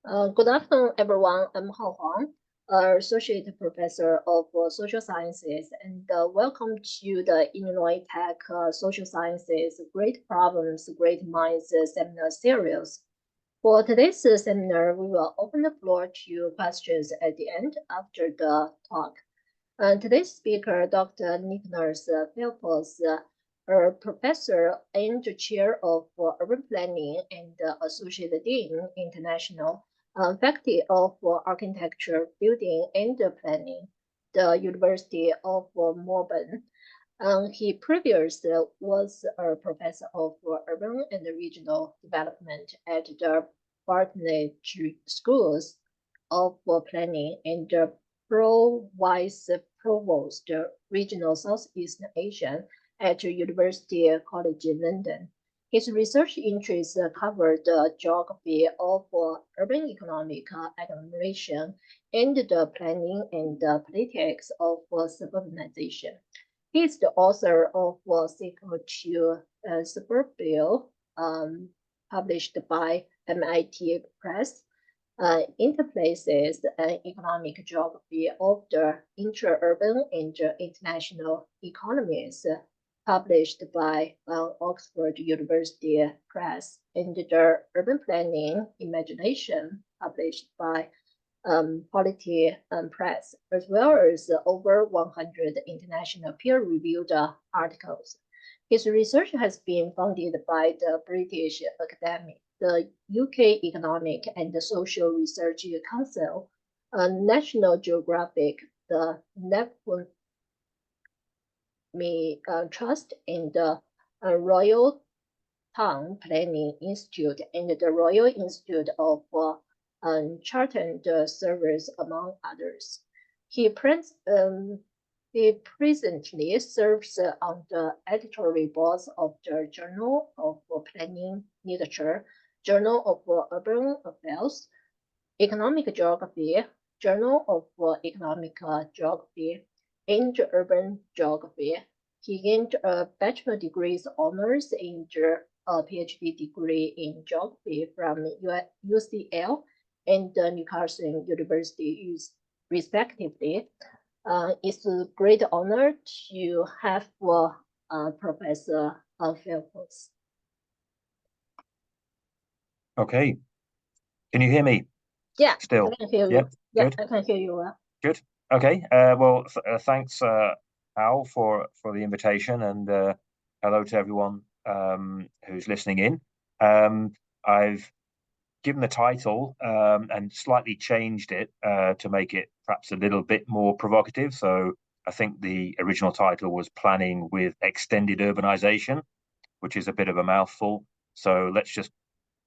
Good afternoon, everyone. I'm Hao Huang, Associate Professor of Social Sciences, and welcome to the Illinois Tech Social Sciences Great Problems, Great Minds seminar series. For today's seminar, we will open the floor to questions at the end after the talk. Today's speaker, Dr. Nicholas Phelps, a professor and chair of urban planning and associate dean international faculty of architecture, building and planning, the University of Melbourne. He previously was a professor of urban and regional development at the Bartlett Schools of Planning and Vice Provost, Regional Southeast Asia at University College London. His research interests covered the geography of urban economic agglomeration and the planning and politics of suburbanization. He is the author of Sequel to Suburbia, published by MIT Press, interplaces an economic geography of the intra-urban and international economies, published by Oxford University Press, and the Urban Planning Imagination, published by Polity Press, as well as over 100 international peer-reviewed articles. His research has been funded by the British Academy, the UK Economic and Social Research Council, National Geographic, the Neptune Trust, and the Royal Town Planning Institute, and the Royal Institute of Chartered Surveyors, among others. He presently serves on the editorial boards of the Journal of Planning Literature, Journal of Urban Affairs, Economic Geography, Journal of Economic Geography, and Urban Geography. He gained a bachelor degree honors and a PhD degree in geography from UCL and Newcastle University, respectively. It's a great honor to have Professor Phelps. Okay. Can you hear me? Yeah, still. I can hear you. Yeah, good. I can hear you well. Good. Okay. Well, thanks, Al, for the invitation, and hello to everyone who's listening in. I've given the title and slightly changed it to make it perhaps a little bit more provocative. So I think the original title was Planning with Extended Urbanization, which is a bit of a mouthful. So let's just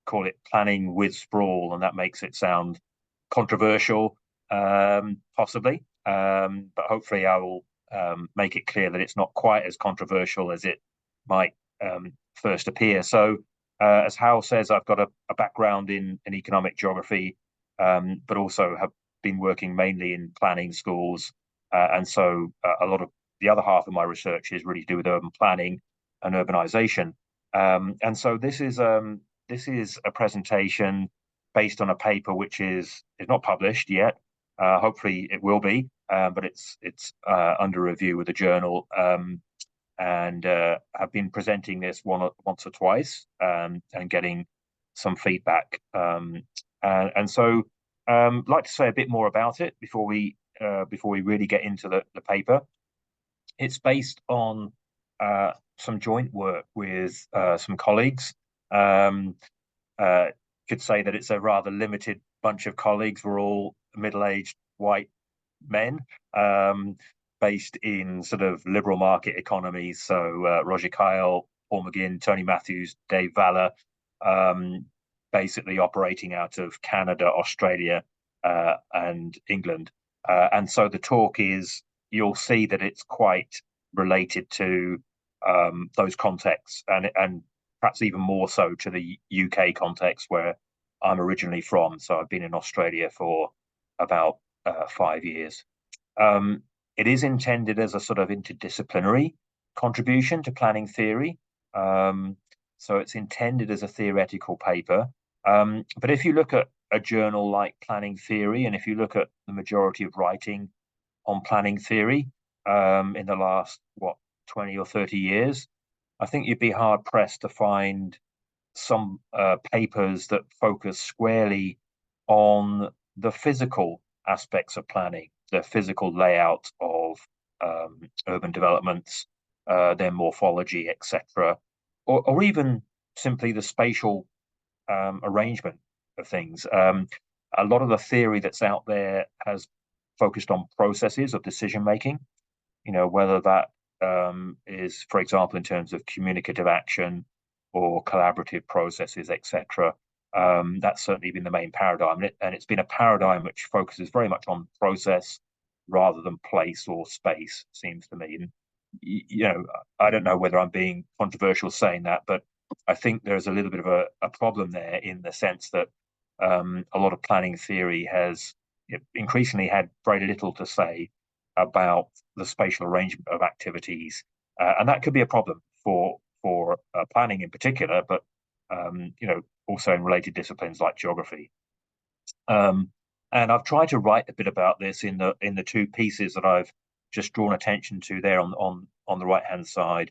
call it Planning with Sprawl, and that makes it sound controversial, possibly. But hopefully I will make it clear that it's not quite as controversial as it might first appear. So as Hal says, I've got a background in economic geography, but also have been working mainly in planning schools. And so a lot of the other half of my research is really to do with urban planning and urbanization. And so this is a presentation based on a paper which is not published yet. Hopefully it will be, but it's under review with a journal. And have been presenting this once or twice and getting some feedback. And so I'd like to say a bit more about it before we really get into the paper. It's based on some joint work with some colleagues. Could say that it's a rather limited bunch of colleagues. We're all middle-aged white men, based in sort of liberal market economies. So Roger Kyle, Paul McGinn, Tony Matthews, Dave Valler, basically operating out of Canada, Australia, and England. And so the talk is, you'll see that it's quite related to those contexts, and perhaps even more so to the UK context where I'm originally from. So I've been in Australia for about 5 years. It is intended as a sort of interdisciplinary contribution to planning theory. So it's intended as a theoretical paper. But if you look at a journal like Planning Theory, and if you look at the majority of writing on planning theory in the last, 20 or 30 years, I think you'd be hard pressed to find some papers that focus squarely on the physical aspects of planning, the physical layout of urban developments, their morphology, etc., or even simply the spatial arrangement of things. A lot of the theory that's out there has focused on processes of decision making, whether that is, for example, in terms of communicative action or collaborative processes, etc. That's certainly been the main paradigm, and it's been a paradigm which focuses very much on process rather than place or space, seems to me. And I don't know whether I'm being controversial saying that, but I think there's a little bit of a problem there in the sense that a lot of planning theory has increasingly had very little to say about the spatial arrangement of activities, and that could be a problem for planning in particular, but also in related disciplines like geography. And I've tried to write a bit about this in the two pieces that I've just drawn attention to there on the right hand side.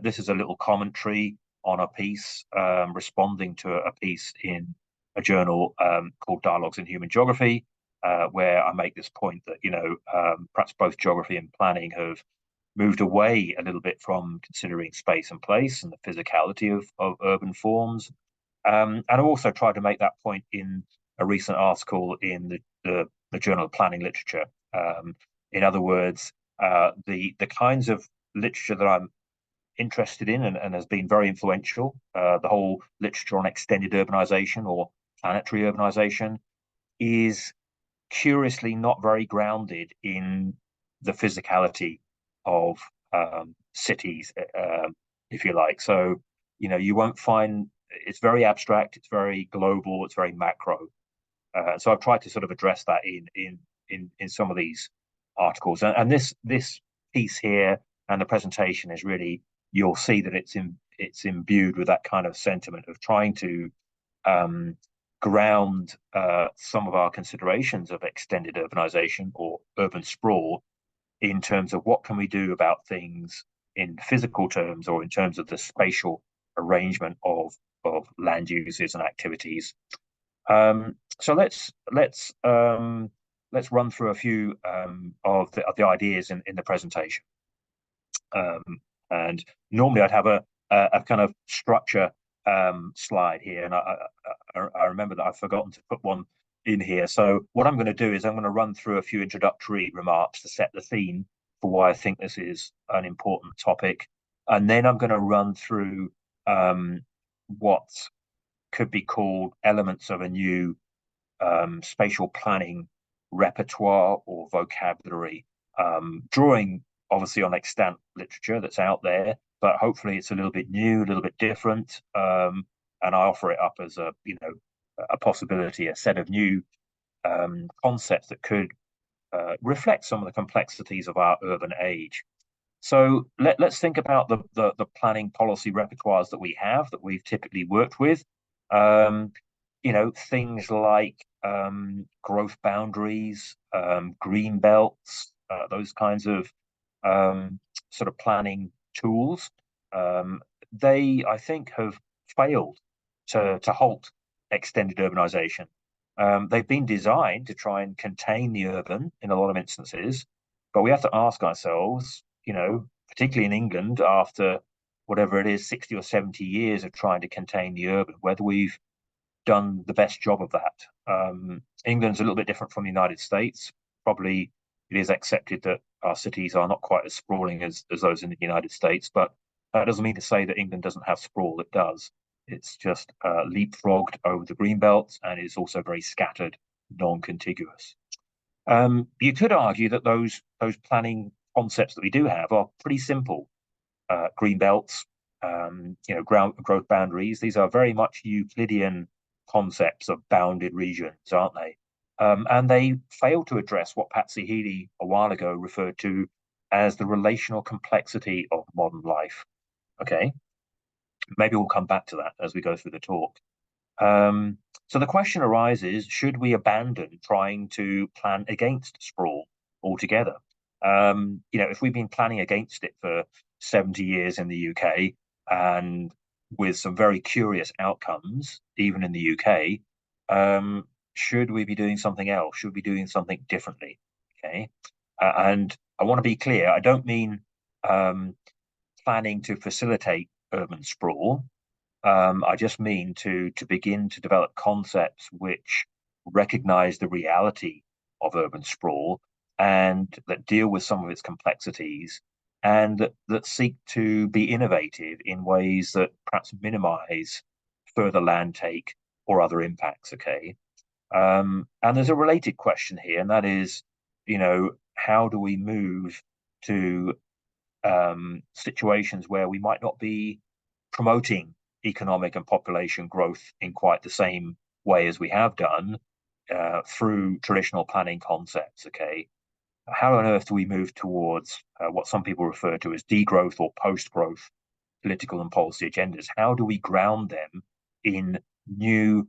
This is a little commentary on a piece responding to a piece in a journal called Dialogues in Human Geography, where I make this point that perhaps both geography and planning have moved away a little bit from considering space and place and the physicality of urban forms. And I also tried to make that point in a recent article in the Journal of Planning Literature. In other words, the kinds of literature that I'm interested in and has been very influential, the whole literature on extended urbanization or planetary urbanization, is curiously not very grounded in the physicality of cities, if you like. So, you won't find, it's very abstract, it's very global, it's very macro. So I've tried to sort of address that in some of these articles, and this piece here and the presentation is really, you'll see that it's imbued with that kind of sentiment of trying to ground some of our considerations of extended urbanization or urban sprawl in terms of what can we do about things in physical terms or in terms of the spatial arrangement of land uses and activities. So let's run through a few of the ideas in the presentation. And normally I'd have a kind of structure slide here, and I remember that I've forgotten to put one in here. So what I'm going to do is I'm going to run through a few introductory remarks to set the theme for why I think this is an important topic, and then I'm going to run through what could be called elements of a new spatial planning repertoire or vocabulary, drawing obviously on extant literature that's out there, but hopefully it's a little bit new, a little bit different, and I offer it up as a possibility, a set of new concepts that could reflect some of the complexities of our urban age. So let's think about the planning policy repertoires that we have, that we've typically worked with. Things like growth boundaries, green belts, those kinds of sort of planning tools. They, I think, have failed to halt extended urbanization. They've been designed to try and contain the urban in a lot of instances, but we have to ask ourselves, particularly in England, after whatever it is, 60 or 70 years of trying to contain the urban, whether we've done the best job of that. England's a little bit different from the United States. Probably it is accepted that our cities are not quite as sprawling as those in the United States, but that doesn't mean to say that England doesn't have sprawl. It does. It's just leapfrogged over the green belts, and is also very scattered, non-contiguous. You could argue that those planning concepts that we do have are pretty simple. Green belts, growth boundaries. These are very much Euclidean concepts of bounded regions, aren't they? And they fail to address what Patsy Healy a while ago referred to as the relational complexity of modern life. Okay, maybe we'll come back to that as we go through the talk. So the question arises, should we abandon trying to plan against sprawl altogether? If we've been planning against it for 70 years in the UK and with some very curious outcomes, even in the UK, should we be doing something else? Should we be doing something differently? Okay. And I want to be clear, I don't mean planning to facilitate urban sprawl. I just mean to begin to develop concepts which recognize the reality of urban sprawl and that deal with some of its complexities and that seek to be innovative in ways that perhaps minimize further land take or other impacts. Okay. And there's a related question here, and that is, how do we move to situations where we might not be promoting economic and population growth in quite the same way as we have done through traditional planning concepts. Okay, how on earth do we move towards what some people refer to as degrowth or post-growth political and policy agendas? How do we ground them in new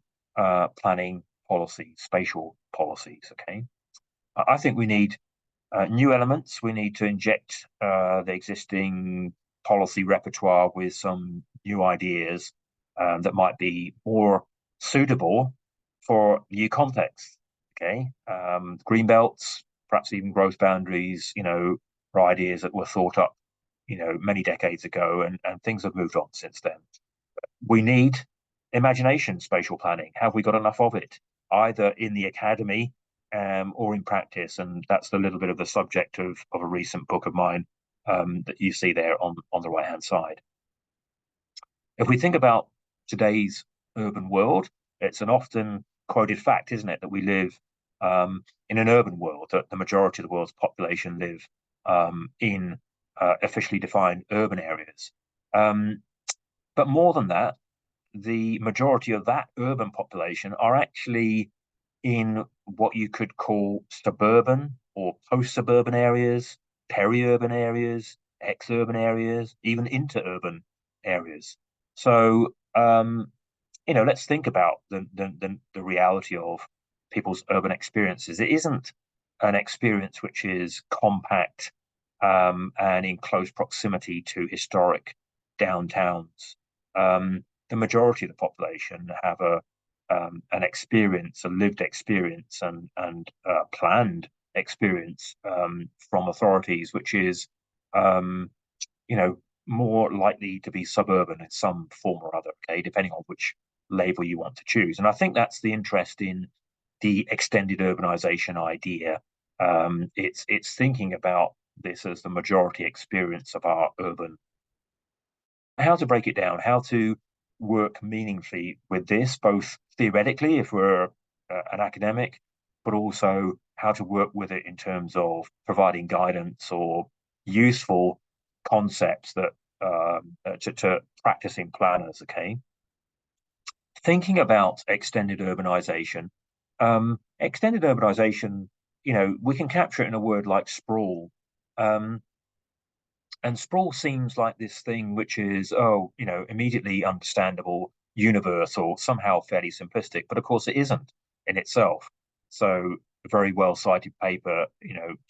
planning policies, spatial policies? Okay, I think we need new elements. We need to inject the existing policy repertoire with some new ideas that might be more suitable for new contexts. Okay, green belts, perhaps even growth boundaries, are ideas that were thought up, many decades ago, and things have moved on since then. We need imagination spatial planning. Have we got enough of it, either in the academy or in practice? And that's a little bit of the subject of a recent book of mine that you see there on the right-hand side. If we think about today's urban world, it's an often quoted fact, isn't it, that we live in an urban world, that the majority of the world's population live in officially defined urban areas. But more than that, the majority of that urban population are actually in what you could call suburban or post-suburban areas, peri-urban areas, ex-urban areas, even inter-urban areas. So, let's think about the reality of people's urban experiences. It isn't an experience which is compact and in close proximity to historic downtowns. The majority of the population have an experience, a lived experience, and planned experience from authorities, which is, more likely to be suburban in some form or other. Okay, depending on which label you want to choose. And I think that's the interest in the extended urbanization idea. It's thinking about this as the majority experience of our urban. How to break it down, how to work meaningfully with this, both theoretically, if we're an academic, but also how to work with it in terms of providing guidance or useful concepts that to practicing planners. Okay, thinking about extended urbanization, we can capture it in a word like sprawl. And sprawl seems like this thing which is, immediately understandable, universal, somehow fairly simplistic, but of course it isn't in itself. So a very well cited paper,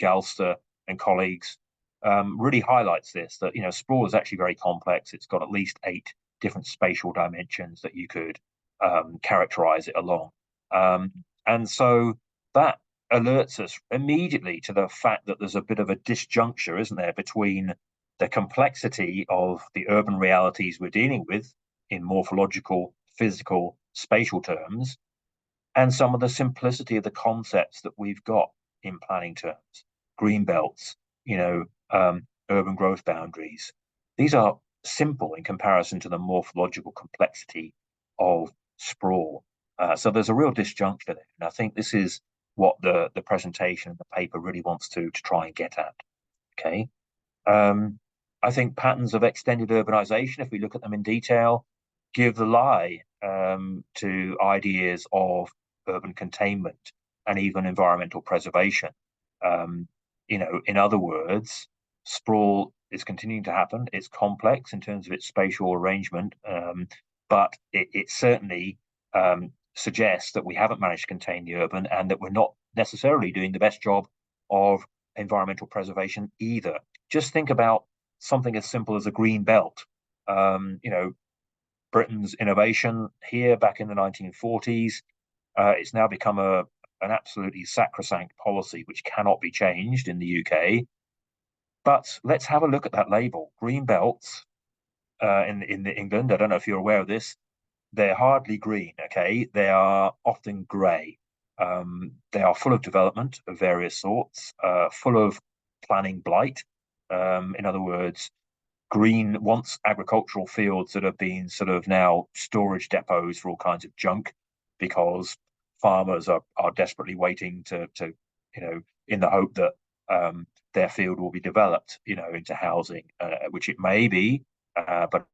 Galster and colleagues really highlights this, that, sprawl is actually very complex. It's got at least 8 different spatial dimensions that you could characterize it along. And so that alerts us immediately to the fact that there's a bit of a disjuncture, isn't there, between the complexity of the urban realities we're dealing with in morphological, physical, spatial terms, and some of the simplicity of the concepts that we've got in planning terms. Green belts, urban growth boundaries. These are simple in comparison to the morphological complexity of sprawl. So there's a real disjuncture there. And I think this is what the presentation and the paper really wants to try and get at. Okay. I think patterns of extended urbanization, if we look at them in detail, give the lie to ideas of urban containment and even environmental preservation. In other words, sprawl is continuing to happen. It's complex in terms of its spatial arrangement, but it certainly suggests that we haven't managed to contain the urban and that we're not necessarily doing the best job of environmental preservation either. Just think about something as simple as a green belt. You know, Britain's innovation here back in the 1940s. It's now become an absolutely sacrosanct policy which cannot be changed in the UK. But let's have a look at that label. Green belts in England. I don't know if you're aware of this. They're hardly green. Okay, they are often grey. They are full of development of various sorts, full of planning blight. In other words, green once agricultural fields that have been sort of now storage depots for all kinds of junk because farmers are desperately waiting to you know, in the hope that their field will be developed, you know, into housing, which it may be, but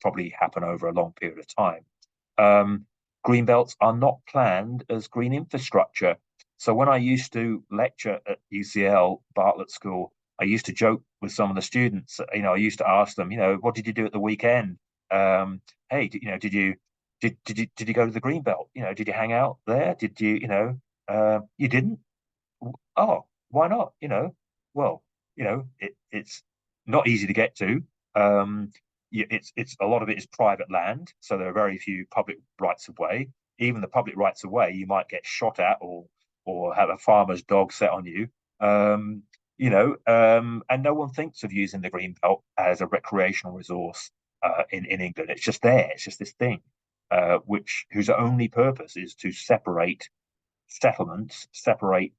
probably happen over a long period of time. Green belts are not planned as green infrastructure. So when I used to lecture at UCL, Bartlett School, I used to joke with some of the students. You know, I used to ask them, you know, what did you do at the weekend? Hey, did you go to the green belt? You know, did you hang out there? Did you, you know, you didn't? Oh, why not? You know, well, you know, it's not easy to get to. It's a lot of it is private land, so there are very few public rights of way. Even the public rights of way, you might get shot at or have a farmer's dog set on you. You know, and no one thinks of using the green belt as a recreational resource in England. It's just there. It's just this thing, whose only purpose is to separate settlements, separate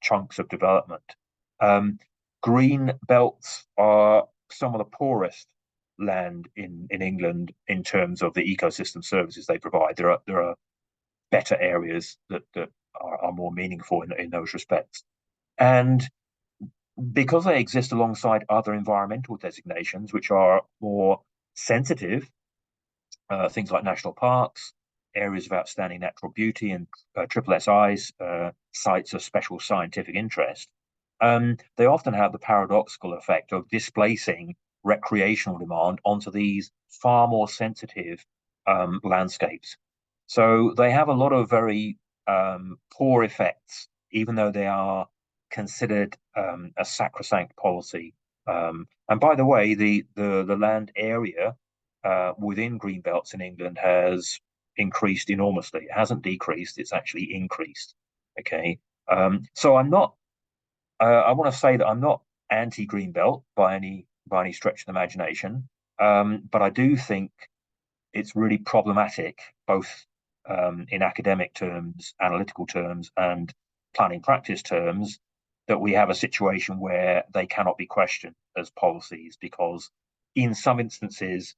chunks of development. Green belts are some of the poorest land in England in terms of the ecosystem services they provide. There are better areas that are more meaningful in those respects. And because they exist alongside other environmental designations, which are more sensitive, things like national parks, areas of outstanding natural beauty, and triple SIs, sites of special scientific interest, they often have the paradoxical effect of displacing recreational demand onto these far more sensitive landscapes. So they have a lot of very poor effects, even though they are considered a sacrosanct policy. And by the way, the land area within green belts in England has increased enormously. It hasn't decreased; it's actually increased. Okay, so I'm not. I want to say that I'm not anti-green belt by any stretch of the imagination, but I do think it's really problematic, both in academic terms, analytical terms, and planning practice terms, that we have a situation where they cannot be questioned as policies because, in some instances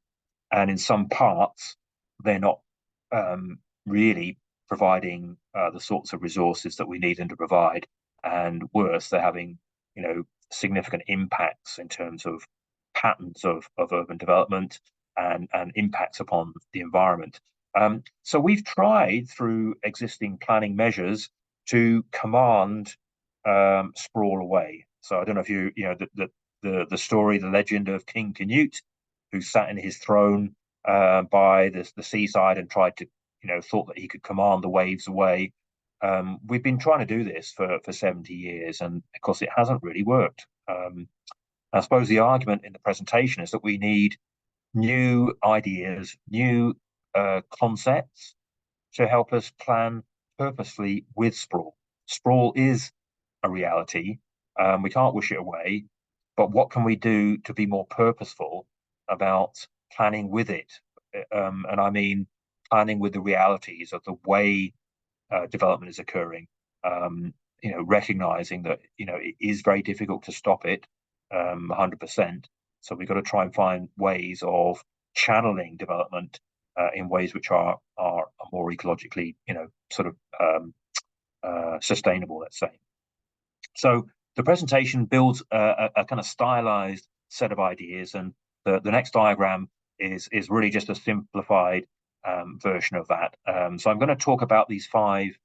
and in some parts, they're not really providing the sorts of resources that we need them to provide. And worse, they're having, you know, significant impacts in terms of patterns of urban development and impacts upon the environment. So we've tried through existing planning measures to command sprawl away. So I don't know if you know the story, the legend of King Canute, who sat in his throne by the seaside and tried to, you know, thought that he could command the waves away. We've been trying to do this for 70 years, and of course it hasn't really worked. I suppose the argument in the presentation is that we need new ideas, new concepts to help us plan purposely with sprawl. Sprawl is a reality. We can't wish it away, but what can we do to be more purposeful about planning with it? And I mean planning with the realities of the way development is occurring. You know, recognizing that, you know, it is very difficult to stop it 100%. So we've got to try and find ways of channeling development in ways which are more ecologically, you know, sort of sustainable, let's say. So the presentation builds a kind of stylized set of ideas, and the next diagram is really just a simplified version of that. So I'm going to talk about these 5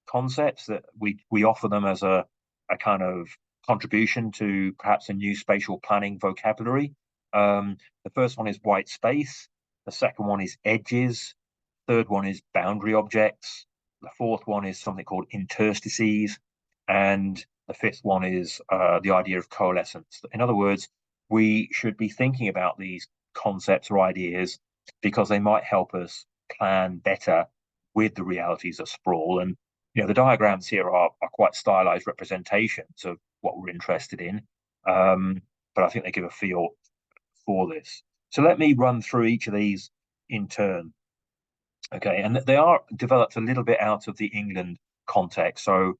concepts that we offer them as a kind of contribution to perhaps a new spatial planning vocabulary. The first one is white space. The second one is edges. third one is boundary objects. The fourth one is something called interstices. And the fifth one is the idea of coalescence. In other words, we should be thinking about these concepts or ideas because they might help us plan better with the realities of sprawl. And the diagrams here are quite stylized representations of what we're interested in, but I think they give a feel for this. So let me run through each of these in turn. Okay, and they are developed a little bit out of the England context. So,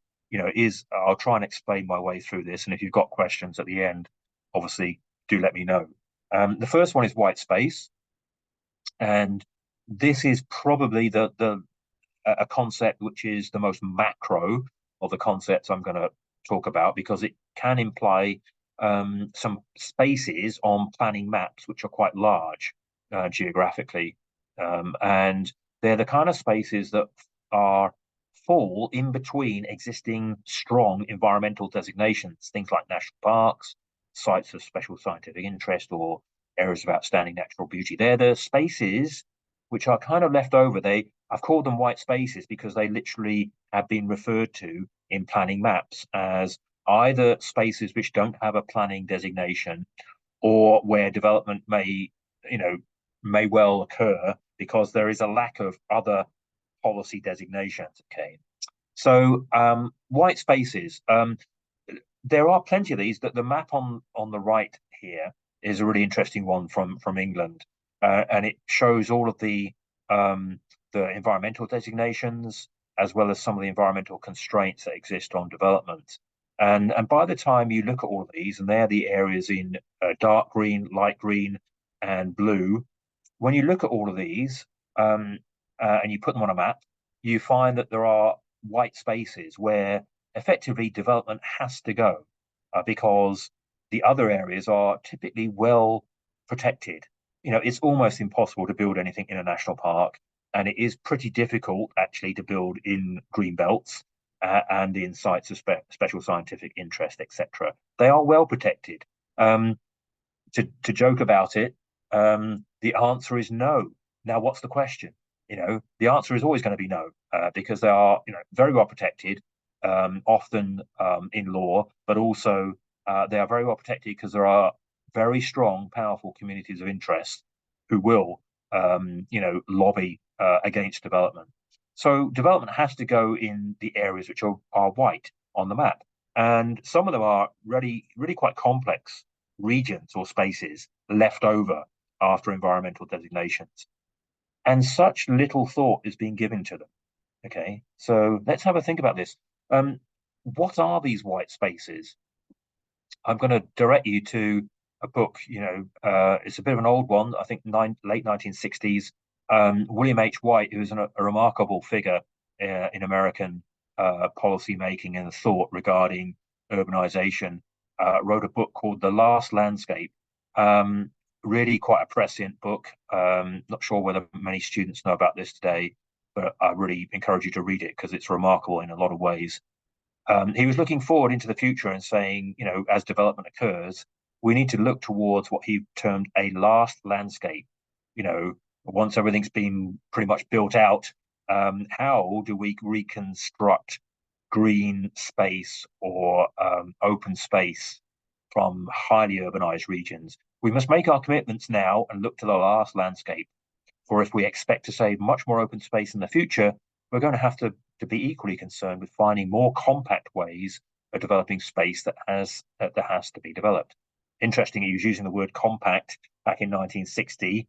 I'll try and explain my way through this. And if you've got questions at the end, obviously do let me know. The first one is white space. And this is probably a concept which is the most macro of the concepts I'm going to talk about, because it can imply some spaces on planning maps which are quite large geographically. And they're the kind of spaces that fall in between existing strong environmental designations, things like national parks, sites of special scientific interest, or areas of outstanding natural beauty. They're the spaces which are kind of left over. I've called them white spaces because they literally have been referred to in planning maps as either spaces which don't have a planning designation, or where development may well occur because there is a lack of other policy designations. Okay, so white spaces. There are plenty of these. That the map on the right here is a really interesting one from England, and it shows all of the environmental designations as well as some of the environmental constraints that exist on development. And by the time you look at all of these, and they're the areas in dark green, light green, and blue, when you look at all of these and you put them on a map, you find that there are white spaces where effectively development has to go because the other areas are typically well protected. It's almost impossible to build anything in a national park, and it is pretty difficult actually to build in green belts and in sites of special scientific interest, etc. They are well protected. To joke about it, the answer is no. Now, what's the question? The answer is always going to be no, because they are, very well protected, often in law, but also they are very well protected because there are very strong, powerful communities of interest who will, lobby against development. So development has to go in the areas which are white on the map, and some of them are really, really quite complex regions or spaces left over after environmental designations. And such little thought is being given to them. Okay, so let's have a think about this. What are these white spaces? I'm going to direct you to a book. It's a bit of an old one. I think late 1960s. William H. White, who is a remarkable figure in American policy making and thought regarding urbanization, wrote a book called The Last Landscape. Really quite a prescient book. Not sure whether many students know about this today, but I really encourage you to read it because it's remarkable in a lot of ways. He was looking forward into the future and saying, as development occurs, we need to look towards what he termed a last landscape. Once everything's been pretty much built out, how do we reconstruct green space or open space from highly urbanized regions? We must make our commitments now and look to the last landscape. For if we expect to save much more open space in the future, we're going to have to be equally concerned with finding more compact ways of developing space that has to be developed. Interesting, he was using the word compact back in 1960,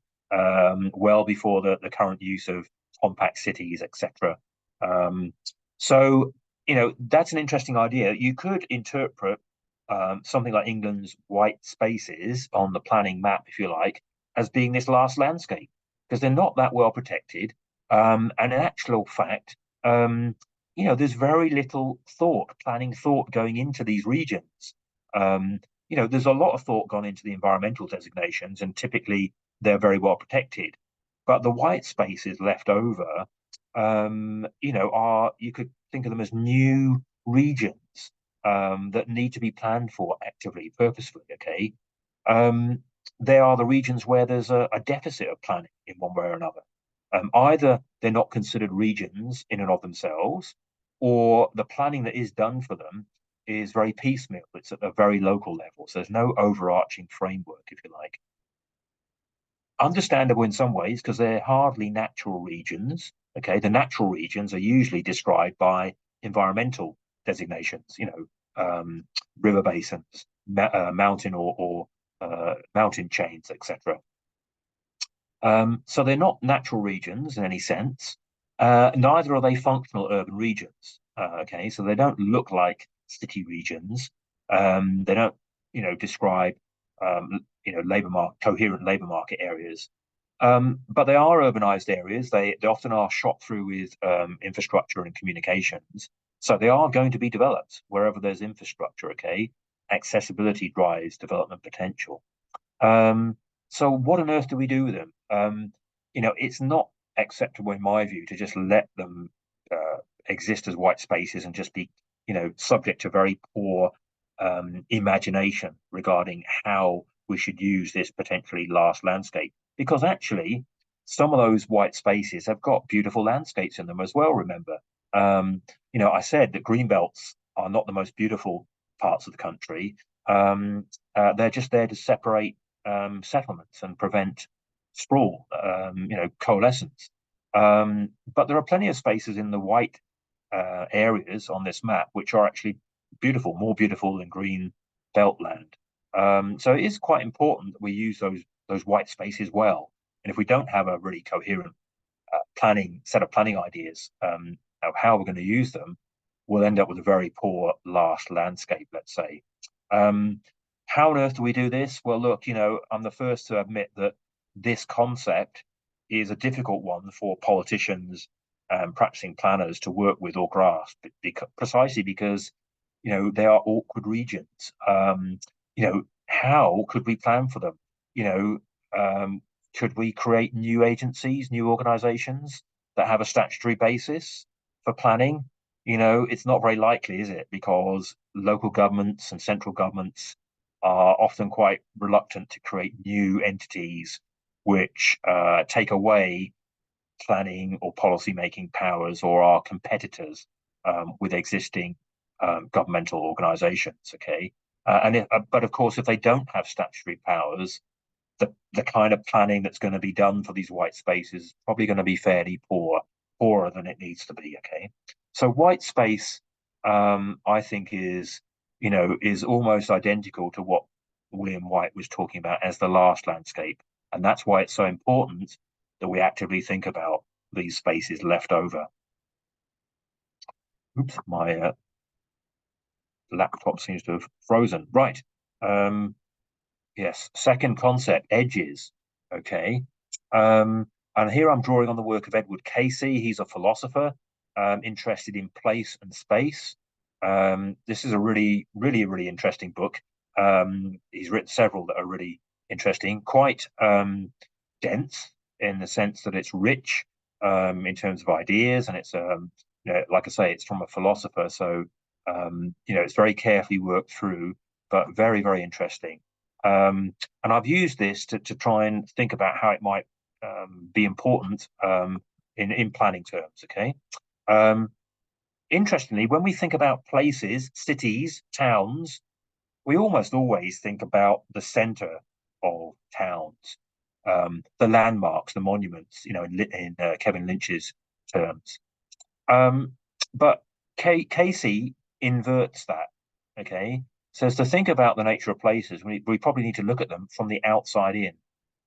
well before the current use of compact cities, etc. So, that's an interesting idea. You could interpret something like England's white spaces on the planning map, if you like, as being this last landscape, because they're not that well protected. And in actual fact, there's very little planning thought going into these regions. There's a lot of thought gone into the environmental designations, and typically they're very well protected. But the white spaces left over, you could think of them as new regions that need to be planned for actively, purposefully. Okay, they are the regions where there's a deficit of planning in one way or another. Either they're not considered regions in and of themselves, or the planning that is done for them is very piecemeal. It's at a very local level. So there's no overarching framework, if you like. Understandable in some ways because they're hardly natural regions. Okay, the natural regions are usually described by environmental designations, river basins, mountain or mountain chains, etc. So they're not natural regions in any sense. Neither are they functional urban regions. Okay, so they don't look like city regions. They don't, describe, coherent labor market areas. But they are urbanized areas. They often are shot through with infrastructure and communications. So they are going to be developed wherever there's infrastructure. Okay, accessibility drives development potential. So what on earth do we do with them? It's not acceptable in my view to just let them exist as white spaces and just be, subject to very poor imagination regarding how we should use this potentially last landscape. Because actually, some of those white spaces have got beautiful landscapes in them as well. Remember, I said that green belts are not the most beautiful parts of the country. They're just there to separate settlements and prevent sprawl, coalescence. But there are plenty of spaces in the white areas on this map which are actually beautiful, more beautiful than green belt land. So it is quite important that we use those white spaces well. And if we don't have a really coherent set of planning ideas of how we're going to use them, we'll end up with a very poor last landscape, let's say. How on earth do we do this? Well, look, I'm the first to admit that this concept is a difficult one for politicians and practicing planners to work with or grasp, precisely because, they are awkward regions. How could we plan for them? Could we create new agencies, new organizations that have a statutory basis for planning? It's not very likely, is it? Because local governments and central governments are often quite reluctant to create new entities which take away planning or policy making powers or are competitors with existing governmental organizations. Okay. But of course, if they don't have statutory powers, the kind of planning that's going to be done for these white spaces is probably going to be fairly poorer than it needs to be. Okay. So white space, I think is almost identical to what William White was talking about as the last landscape. And that's why it's so important that we actively think about these spaces left over. Oops, my laptop seems to have frozen. Right. Yes, second concept, edges. Okay. And here I'm drawing on the work of Edward Casey. He's a philosopher interested in place and space. This is a really, really, really interesting book. He's written several that are really interesting, quite dense in the sense that it's rich in terms of ideas, and it's like I say, it's from a philosopher, so it's very carefully worked through, but very, very interesting. And I've used this to try and think about how it might be important in planning terms. Okay. Interestingly, when we think about places, cities, towns, we almost always think about the center of towns, the landmarks, the monuments, in Kevin Lynch's terms. But Casey inverts that. Okay. Says to think about the nature of places, we probably need to look at them from the outside in.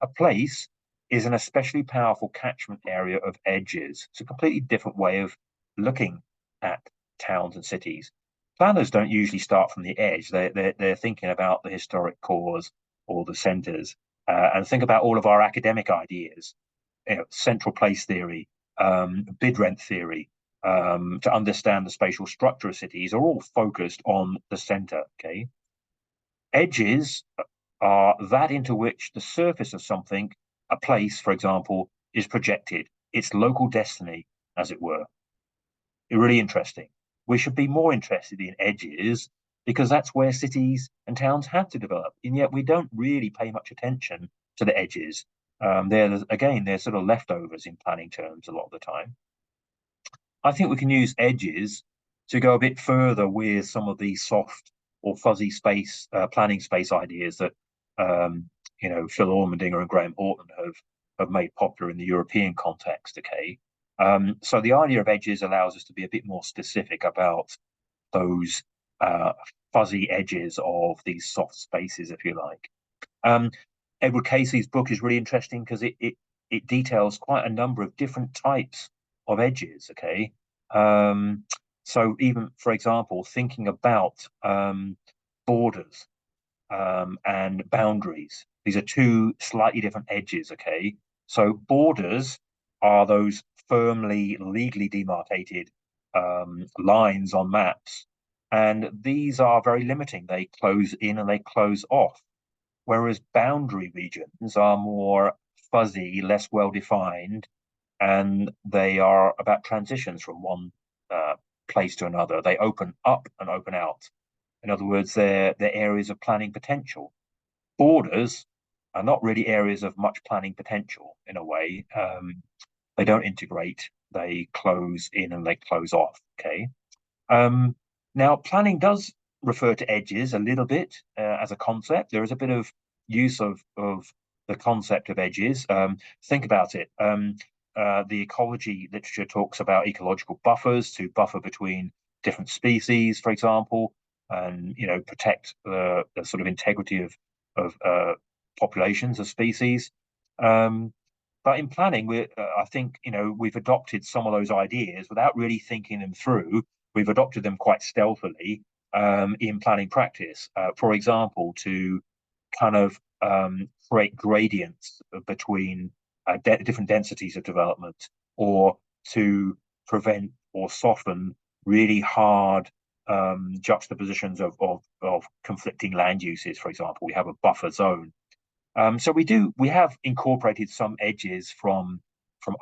A place is an especially powerful catchment area of edges. It's a completely different way of looking at towns and cities. Planners don't usually start from the edge. They're thinking about the historic cores or the centres, and think about all of our academic ideas, central place theory, bid rent theory, to understand the spatial structure of cities are all focused on the center. Okay. Edges are that into which the surface of something, a place, for example, is projected, its local destiny, as it were. Really interesting. We should be more interested in edges because that's where cities and towns have to develop. And yet we don't really pay much attention to the edges. They're sort of leftovers in planning terms a lot of the time. I think we can use edges to go a bit further with some of these soft or fuzzy space planning space ideas that Phil Ormandinger and Graham Horton have made popular in the European context. Okay, so the idea of edges allows us to be a bit more specific about those fuzzy edges of these soft spaces, if you like. Edward Casey's book is really interesting because it details quite a number of different types of edges. Okay, so even for example, thinking about borders and boundaries. These are two slightly different edges. Okay, so borders are those firmly legally demarcated lines on maps, and these are very limiting. They close in and they close off, whereas boundary regions are more fuzzy, less well defined, and they are about transitions from one place to another. They open up and open out. In other words, they're areas of planning potential. Borders are not really areas of much planning potential in a way. They don't integrate. They close in and they close off. Okay. Now, planning does refer to edges a little bit as a concept. There is a bit of use of the concept of edges. Think about it. The ecology literature talks about ecological buffers to buffer between different species, for example, and protect the sort of integrity of populations of species. But in planning, I think we've adopted some of those ideas without really thinking them through. We've adopted them quite stealthily in planning practice. For example, to kind of create gradients between different densities of development, or to prevent or soften really hard juxtapositions of conflicting land uses. For example, we have a buffer zone. So we have incorporated some edges from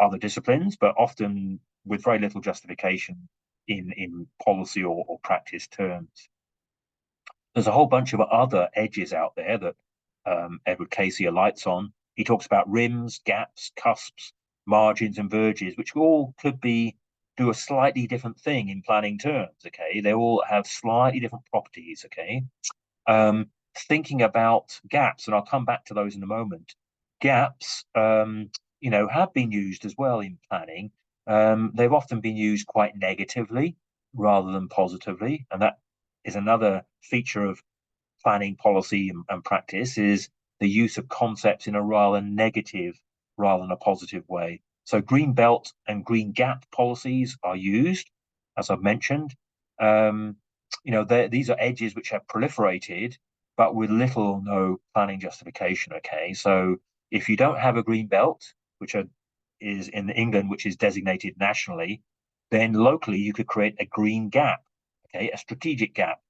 other disciplines, but often with very little justification in policy or practice terms. There's a whole bunch of other edges out there that Edward Casey alights on. He talks about rims, gaps, cusps, margins, and verges, which all could do a slightly different thing in planning terms. Okay, they all have slightly different properties. Okay, thinking about gaps, and I'll come back to those in a moment. Gaps, have been used as well in planning. They've often been used quite negatively rather than positively, and that is another feature of planning policy and practice, is the use of concepts in a rather negative rather than a positive way. So green belt and green gap policies are used, as I've mentioned. These are edges which have proliferated, but with little or no planning justification. Okay, so if you don't have a green belt, is in England, which is designated nationally, then locally you could create a green gap, okay, a strategic gap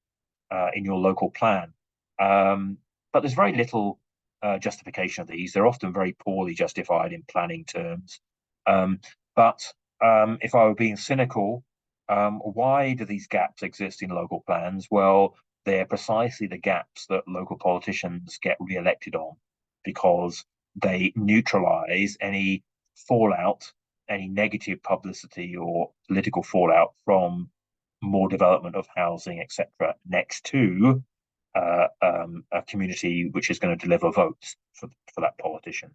in your local plan. But there's very little justification of these. They're often very poorly justified in planning terms. But if I were being cynical, why do these gaps exist in local plans? Well, they're precisely the gaps that local politicians get re-elected on, because they neutralize any fallout, any negative publicity or political fallout from more development of housing, etc., next to a community which is going to deliver votes for that politician.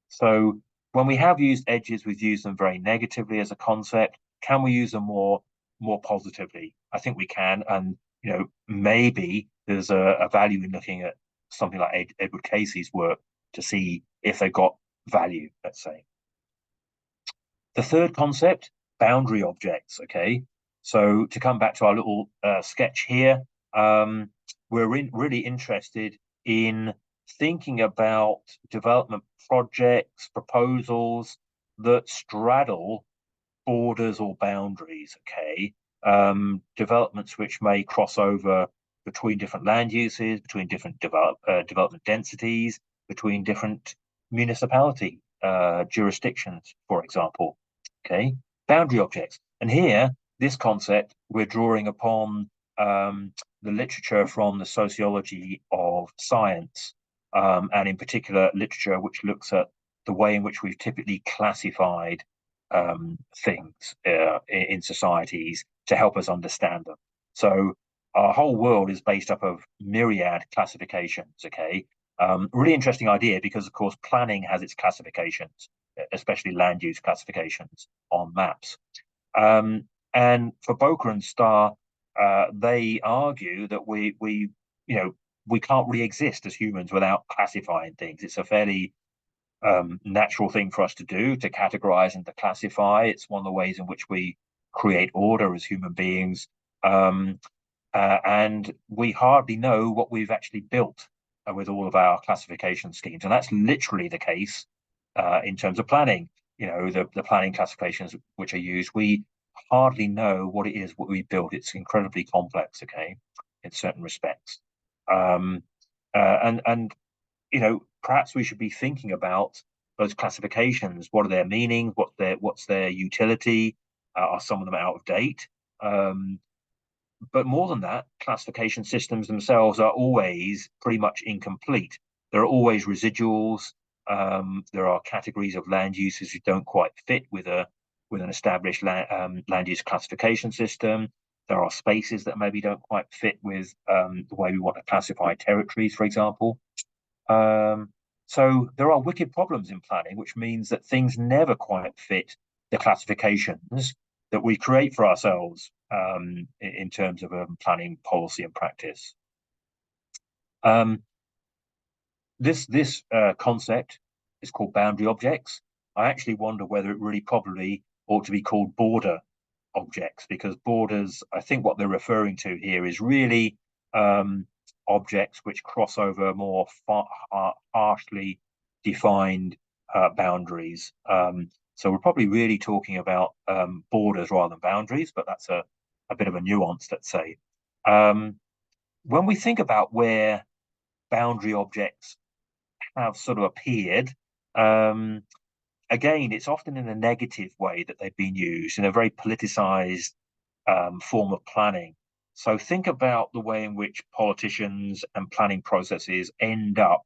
So when we have used edges, we've used them very negatively as a concept. Can we use them more positively? I think we can, and maybe there's a value in looking at something like Edward Casey's work to see if they've got value, let's say. The third concept, boundary objects. Okay, so to come back to our little sketch here, we're really interested in thinking about development projects, proposals that straddle borders or boundaries. Okay, developments which may cross over between different land uses, between different development densities, between different municipality jurisdictions, for example. Okay, boundary objects. And here, this concept, we're drawing upon the literature from the sociology of science, and in particular, literature which looks at the way in which we've typically classified things in societies to help us understand them. So our whole world is based up of myriad classifications. Okay, really interesting idea because, of course, planning has its classifications, especially land use classifications on maps. And for Boker and Starr, they argue that we can't really exist as humans without classifying things. It's a fairly natural thing for us to do, to categorize and to classify. It's one of the ways in which we create order as human beings. And we hardly know what we've actually built with all of our classification schemes. And that's literally the case in terms of planning. The planning classifications which are used, we hardly know what it is what we built. It's incredibly complex, okay, in certain respects. And perhaps we should be thinking about those classifications. What are their meanings? What's their utility? Are some of them out of date? But more than that, classification systems themselves are always pretty much incomplete. There are always residuals. There are categories of land uses who don't quite fit with an established land use classification system. There are spaces that maybe don't quite fit with the way we want to classify territories, for example. So there are wicked problems in planning, which means that things never quite fit the classifications that we create for ourselves in terms of planning policy and practice. This concept is called boundary objects. I actually wonder whether it really probably ought to be called border objects, because borders, I think what they're referring to here is really objects which cross over more harshly defined boundaries. So we're probably really talking about borders rather than boundaries, but that's a bit of a nuance, let's say. When we think about where boundary objects have sort of appeared, again, it's often in a negative way that they've been used, in a very politicized form of planning. So think about the way in which politicians and planning processes end up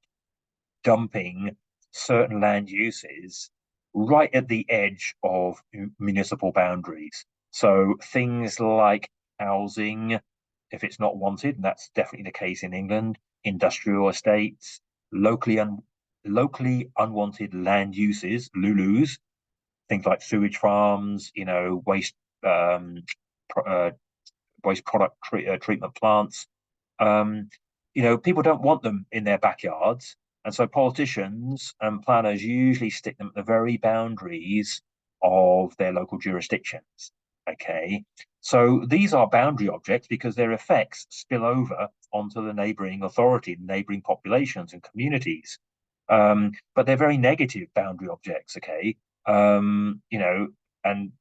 dumping certain land uses right at the edge of municipal boundaries. So things like housing, if it's not wanted, and that's definitely the case in England, industrial estates, locally unwanted land uses, LULUs, things like sewage farms, waste product treatment plants. People don't want them in their backyards, and so politicians and planners usually stick them at the very boundaries of their local jurisdictions. Okay, so these are boundary objects because their effects spill over onto the neighbouring authority, neighbouring populations and communities. But they're very negative boundary objects. Okay, and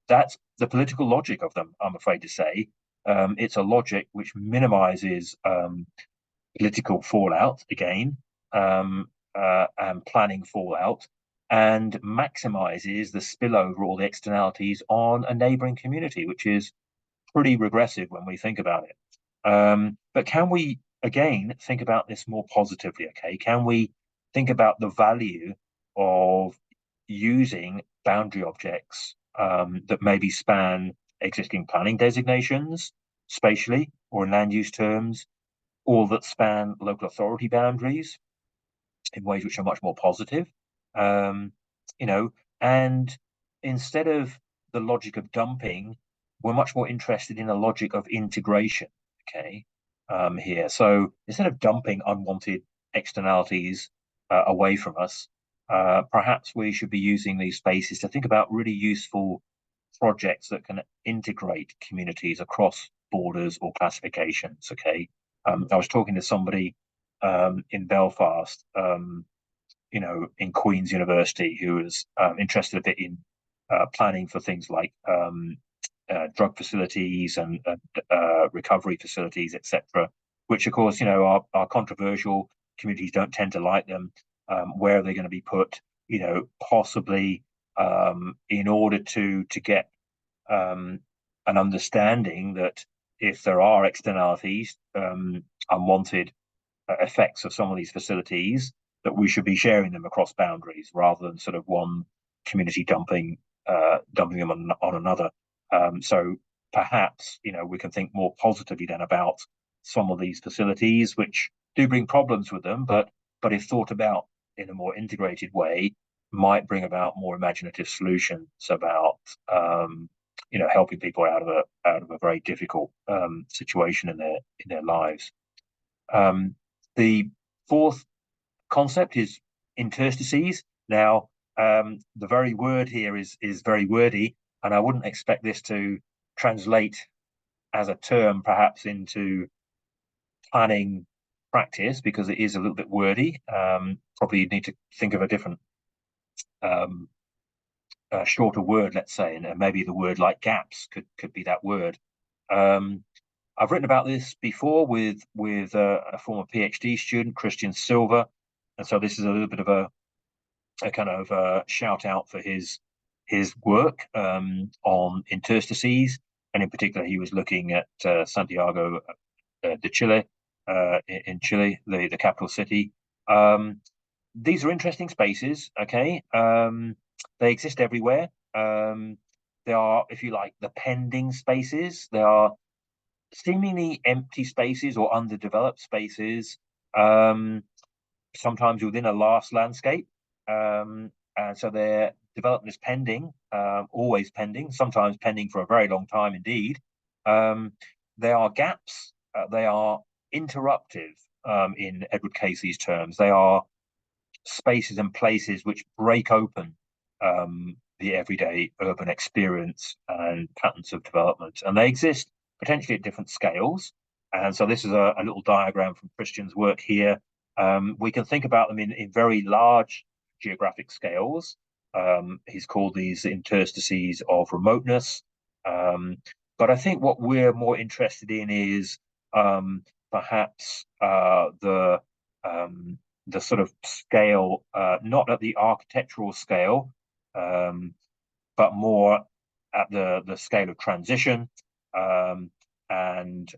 that's the political logic of them, I'm afraid to say. It's a logic which minimizes political fallout again, and planning fallout, and maximizes the spillover or the externalities on a neighboring community, which is pretty regressive when we think about it. But can we, again, think about this more positively? Okay, can we think about the value of using boundary objects that maybe span existing planning designations spatially or in land use terms, or that span local authority boundaries in ways which are much more positive? And instead of the logic of dumping, we're much more interested in a logic of integration. Okay, here. So instead of dumping unwanted externalities away from us, perhaps we should be using these spaces to think about really useful projects that can integrate communities across borders or classifications. Okay, I was talking to somebody in Belfast, in Queen's University, who was interested a bit in planning for things like drug facilities and recovery facilities, etc., which, of course, are controversial. Communities don't tend to like them. Where are they going to be put? Possibly in order to get an understanding that if there are externalities, unwanted effects of some of these facilities, that we should be sharing them across boundaries rather than sort of one community dumping them on another. So perhaps, we can think more positively then about some of these facilities, which do bring problems with them, but if thought about in a more integrated way, might bring about more imaginative solutions about helping people out of a very difficult situation in their lives. The fourth concept is interstices. Now, the very word here is very wordy, and I wouldn't expect this to translate as a term perhaps into planning practice, because it is a little bit wordy. Probably need to think of a different shorter word, let's say, and maybe the word like gaps could be that word. I've written about this before with a former PhD student, Christian Silver, and so this is a little bit of a kind of shout out for his work on interstices, and in particular, he was looking at Santiago de Chile in Chile, the capital city. These are interesting spaces. Okay, they exist everywhere. They are, if you like, the pending spaces. They are seemingly empty spaces or underdeveloped spaces, sometimes within a vast landscape. And so their development is pending, always pending, sometimes pending for a very long time indeed. There are gaps, they are interruptive in Edward Casey's terms. They are spaces and places which break open the everyday urban experience and patterns of development. And they exist potentially at different scales. And so this is a little diagram from Christian's work here. We can think about them in very large geographic scales. He's called these interstices of remoteness. But I think what we're more interested in is perhaps the sort of scale, not at the architectural scale, but more at the scale of transition, and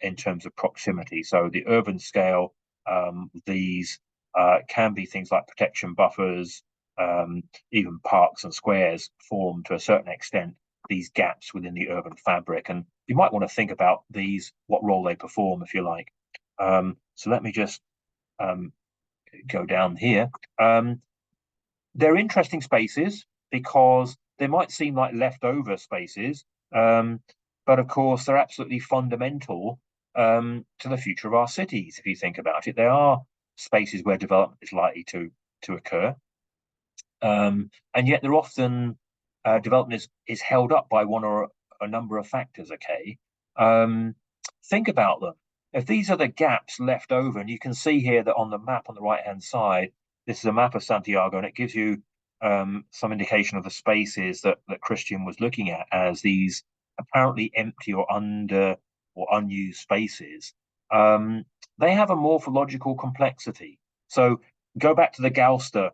in terms of proximity. So the urban scale, these can be things like protection buffers, even parks and squares form to a certain extent these gaps within the urban fabric. And you might want to think about these, what role they perform, if you like. So let me just go down here. They're interesting spaces because they might seem like leftover spaces, but of course they're absolutely fundamental to the future of our cities. If you think about it, they are spaces where development is likely to occur, and yet they're often development is held up by one or a number of factors. Okay, think about them. If these are the gaps left over, and you can see here that on the map on the right hand side, this is a map of Santiago, and it gives you some indication of the spaces that Christian was looking at as these apparently empty or unused spaces. They have a morphological complexity. So go back to the Galster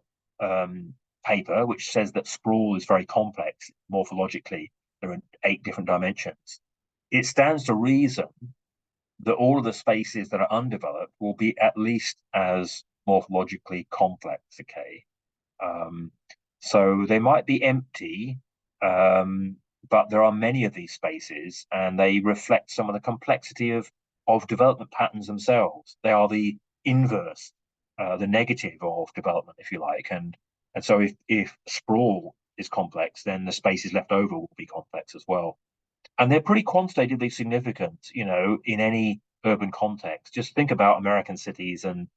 paper, which says that sprawl is very complex morphologically. There are 8 different dimensions. It stands to reason that all of the spaces that are undeveloped will be at least as morphologically complex. Okay, so they might be empty, but there are many of these spaces, and they reflect some of the complexity of development patterns themselves. They are the inverse, the negative of development, if you like, and so if sprawl is complex, then the spaces left over will be complex as well. And they're pretty quantitatively significant, in any urban context. Just think about American cities and,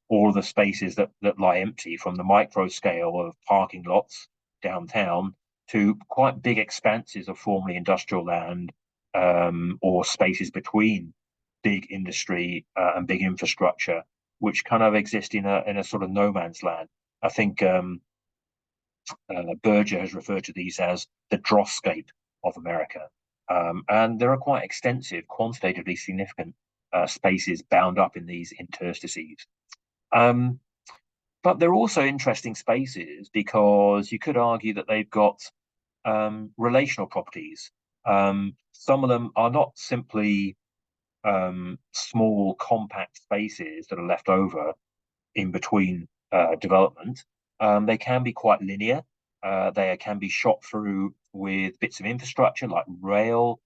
all of the spaces that lie empty, from the micro scale of parking lots downtown to quite big expanses of formerly industrial land, or spaces between big industry and big infrastructure, which kind of exist in a sort of no man's land. I think Berger has referred to these as the Drosscape of America. And there are quite extensive, quantitatively significant spaces bound up in these interstices. But they're also interesting spaces because you could argue that they've got relational properties. Some of them are not simply small, compact spaces that are left over. in between development, they can be quite linear. They can be shot through with bits of infrastructure like rail,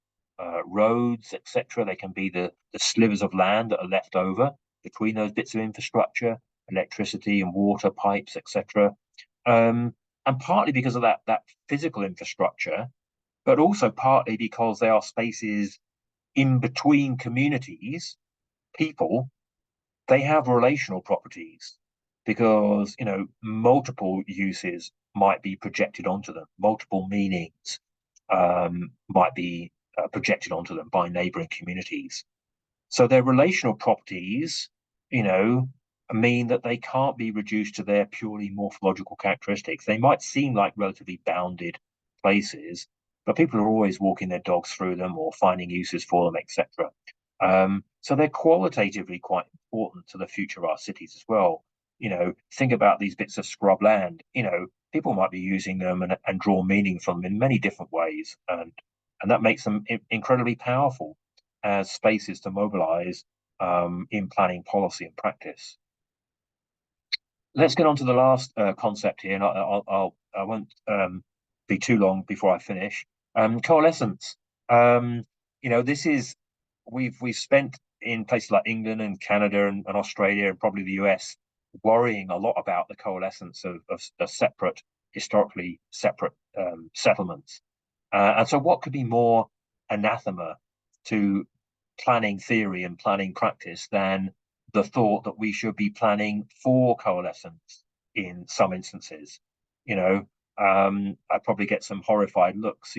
roads, etc. They can be the slivers of land that are left over between those bits of infrastructure, electricity and water pipes, etc. And partly because of that physical infrastructure, but also partly because they are spaces in between communities, people, they have relational properties because, multiple uses might be projected onto them, multiple meanings might be projected onto them by neighboring communities. So their relational properties, mean that they can't be reduced to their purely morphological characteristics. They might seem like relatively bounded places, but people are always walking their dogs through them or finding uses for them, etc. So they're qualitatively quite important to the future of our cities as well. Think about these bits of scrub land. People might be using them and draw meaning from them in many different ways, and that makes them incredibly powerful as spaces to mobilize in planning policy and practice. Let's get on to the last concept here, and I won't be too long before I finish. Coalescence. This is we've spent in places like England and Canada and Australia and probably the US worrying a lot about the coalescence of separate, historically separate settlements. And so, what could be more anathema to planning theory and planning practice than the thought that we should be planning for coalescence in some instances? I probably get some horrified looks,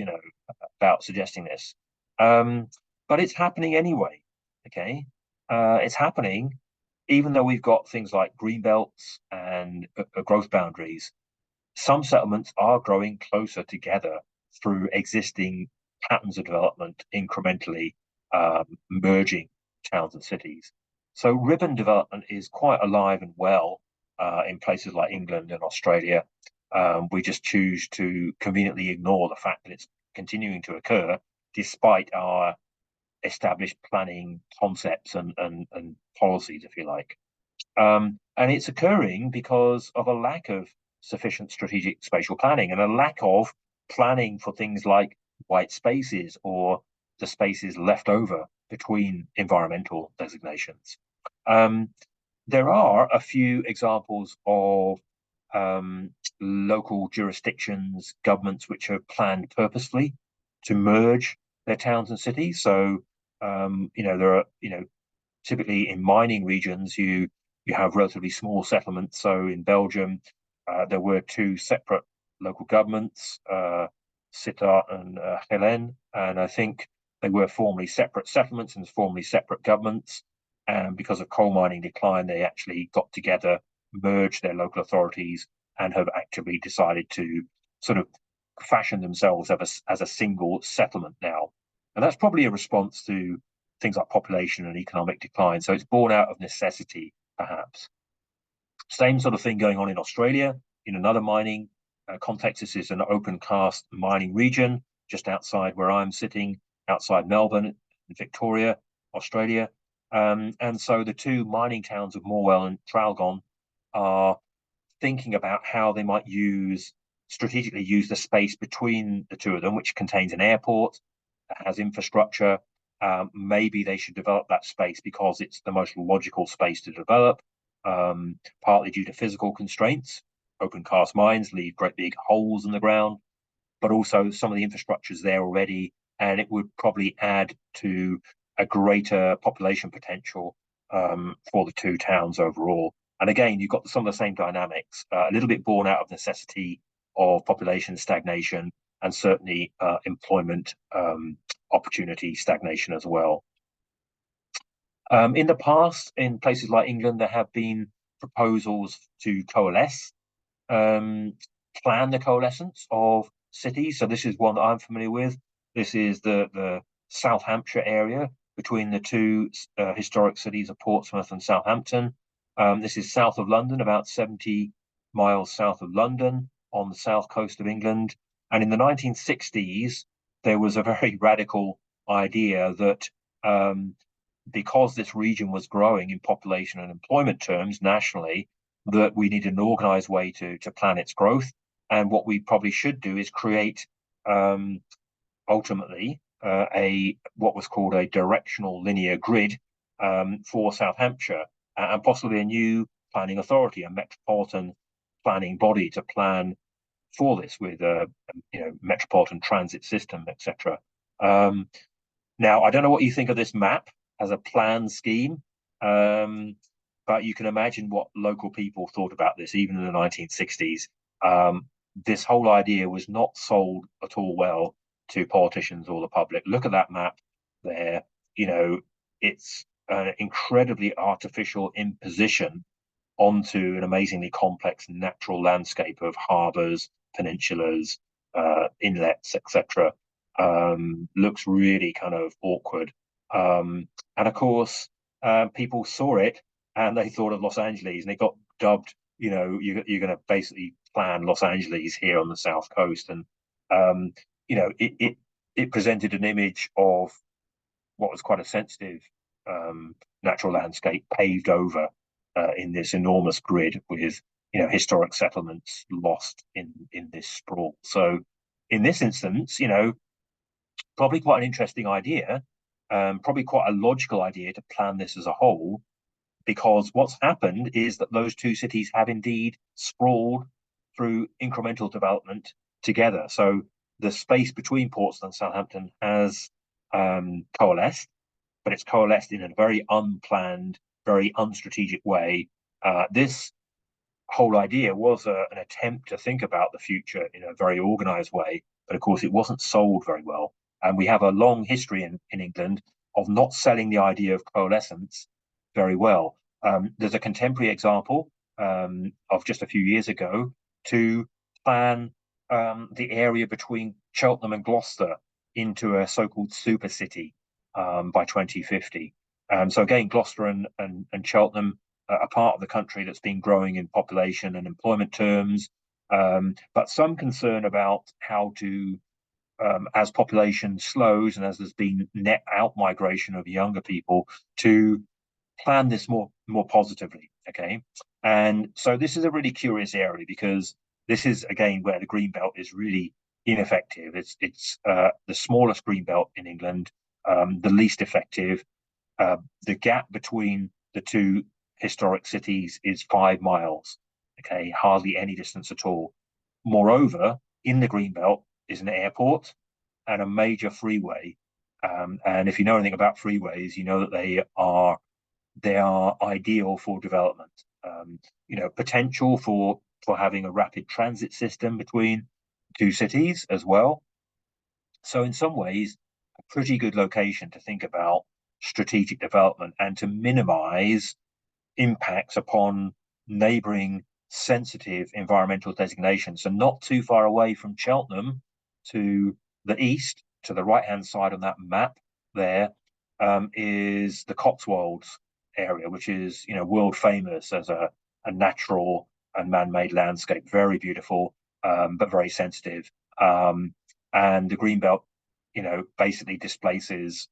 about suggesting this. But it's happening anyway. Okay. It's happening even though we've got things like green belts and growth boundaries. Some settlements are growing closer together through existing patterns of development incrementally merging towns and cities. So ribbon development is quite alive and well in places like England and Australia. We just choose to conveniently ignore the fact that it's continuing to occur despite our established planning concepts and policies, if you like. And it's occurring because of a lack of sufficient strategic spatial planning and a lack of planning for things like white spaces or the spaces left over between environmental designations. There are a few examples of local jurisdictions, governments which have planned purposefully to merge their towns and cities. So, there are, typically in mining regions, you have relatively small settlements. So in Belgium, there were two separate local governments, Sittard and Hélène, and I think they were formerly separate settlements and formerly separate governments. And because of coal mining decline, they actually got together, merged their local authorities, and have actively decided to sort of fashion themselves as a single settlement now. And that's probably a response to things like population and economic decline. So it's born out of necessity, perhaps. Same sort of thing going on in Australia, in another mining context. This is an open cast mining region just outside where I'm sitting, outside Melbourne, in Victoria, Australia. And so the two mining towns of Morwell and Traralgon are thinking about how they might strategically use the space between the two of them, which contains an airport, that has infrastructure. Maybe they should develop that space because it's the most logical space to develop, partly due to physical constraints. Open cast mines leave great big holes in the ground, but also some of the infrastructure is there already, and it would probably add to a greater population potential for the two towns overall. And again, you've got some of the same dynamics, a little bit born out of necessity of population stagnation and certainly employment opportunity stagnation as well. In the past, in places like England, there have been proposals to coalesce, plan the coalescence of cities. So this is one that I'm familiar with. This is the South Hampshire area between the two historic cities of Portsmouth and Southampton. This is south of London, about 70 miles south of London on the south coast of England. And in the 1960s, there was a very radical idea that because this region was growing in population and employment terms nationally, that we need an organized way to plan its growth. And what we probably should do is create ultimately a what was called a directional linear grid for South Hampshire, and possibly a new planning authority, a metropolitan planning body to plan for this with a metropolitan transit system, etc. Now, I don't know what you think of this map as a plan scheme, but you can imagine what local people thought about this, even in the 1960s. This whole idea was not sold at all well to politicians or the public. Look at that map there. It's an incredibly artificial imposition onto an amazingly complex natural landscape of harbors, peninsulas, inlets, etc. Looks really kind of awkward. And of course, people saw it and they thought of Los Angeles, and it got dubbed. You're going to basically plan Los Angeles here on the South Coast, and it presented an image of what was quite a sensitive natural landscape paved over in this enormous grid with historic settlements lost in this sprawl. So in this instance, probably quite an interesting idea, probably quite a logical idea to plan this as a whole, because what's happened is that those two cities have indeed sprawled through incremental development together. So the space between Portsmouth and Southampton has coalesced, but it's coalesced in a very unplanned, very unstrategic way. This whole idea was an attempt to think about the future in a very organized way, but of course it wasn't sold very well. And we have a long history in England of not selling the idea of coalescence very well. There's a contemporary example of just a few years ago to plan the area between Cheltenham and Gloucester into a so-called super city by 2050. So again, Gloucester and Cheltenham are part of the country that's been growing in population and employment terms, but some concern about how to, as population slows and as there's been net out migration of younger people, to plan this more positively. Okay, and so this is a really curious area because this is again where the green belt is really ineffective. It's the smallest green belt in England, the least effective. The gap between the two historic cities is 5 miles. Okay, hardly any distance at all. Moreover, in the green belt is an airport and a major freeway. And if you know anything about freeways, you know that they are ideal for development. Potential for having a rapid transit system between two cities as well. So in some ways, a pretty good location to think about strategic development and to minimize impacts upon neighboring sensitive environmental designations. So not too far away from Cheltenham to the east, to the right-hand side on that map there, is the Cotswolds area, which is world famous as a natural and man-made landscape, very beautiful, but very sensitive. And the greenbelt, basically displaces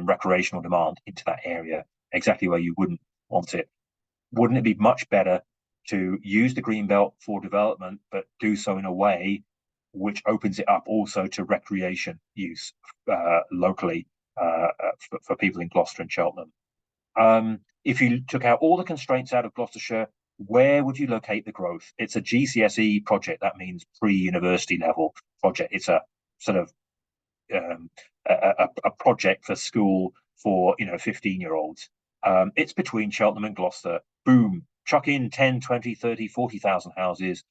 recreational demand into that area, exactly where you wouldn't want it. Wouldn't it be much better to use the greenbelt for development, but do so in a way which opens it up also to recreation use locally for people in Gloucester and Cheltenham? If you took out all the constraints out of Gloucestershire, where would you locate the growth? It's a GCSE project. That means pre-university level project. It's a sort of a project for school for 15-year-olds. It's between Cheltenham and Gloucester. Boom, chuck in 10, 20, 30, 40,000 houses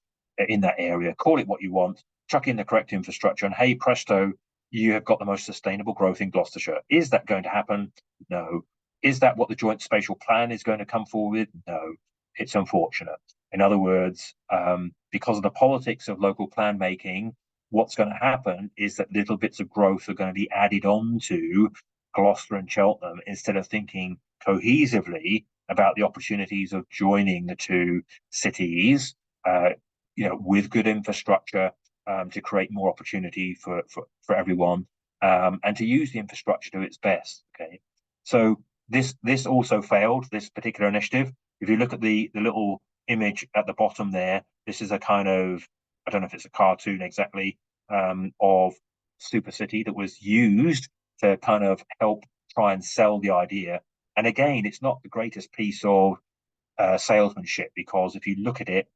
in that area. Call it what you want. Chuck in the correct infrastructure, and hey presto, you have got the most sustainable growth in Gloucestershire. Is that going to happen? No. Is that what the Joint Spatial Plan is going to come forward with? No. It's unfortunate. In other words, because of the politics of local plan making, what's going to happen is that little bits of growth are going to be added on to Gloucester and Cheltenham instead of thinking cohesively about the opportunities of joining the two cities, with good infrastructure to create more opportunity for everyone, and to use the infrastructure to its best. Okay, so this also failed, this particular initiative. If you look at the little image at the bottom there, this is a kind of, I don't know if it's a cartoon exactly, of Super City that was used to kind of help try and sell the idea. And again, it's not the greatest piece of salesmanship, because if you look at it,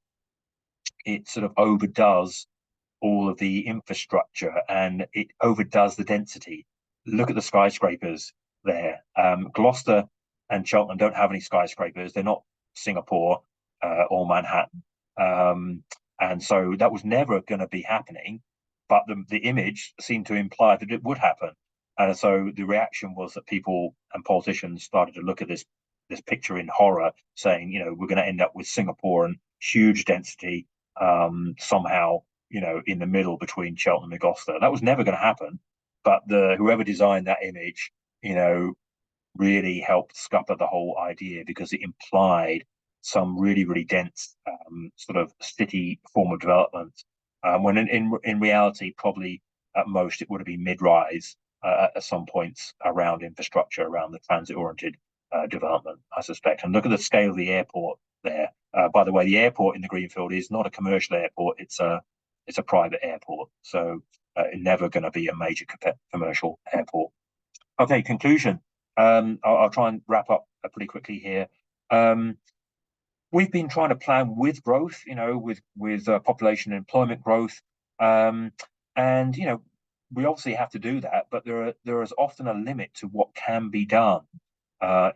it sort of overdoes all of the infrastructure and it overdoes the density. Look at the skyscrapers there. Gloucester and Cheltenham don't have any skyscrapers. They're not Singapore or Manhattan. And so that was never going to be happening, but the image seemed to imply that it would happen. And so the reaction was that people and politicians started to look at this picture in horror, saying, we're going to end up with Singapore and huge density somehow, in the middle between Cheltenham and Gloucester. That was never going to happen. But whoever designed that image, really helped scupper the whole idea, because it implied some really, really dense sort of city form of development. When in reality, probably at most it would have been mid-rise at some points around infrastructure, around the transit-oriented development, I suspect. And look at the scale of the airport there. By the way, the airport in the Greenfield is not a commercial airport; it's a private airport. So never going to be a major commercial airport. Okay, conclusion. I'll try and wrap up pretty quickly here. We've been trying to plan with growth, with population and employment growth, and we obviously have to do that, but there is often a limit to what can be done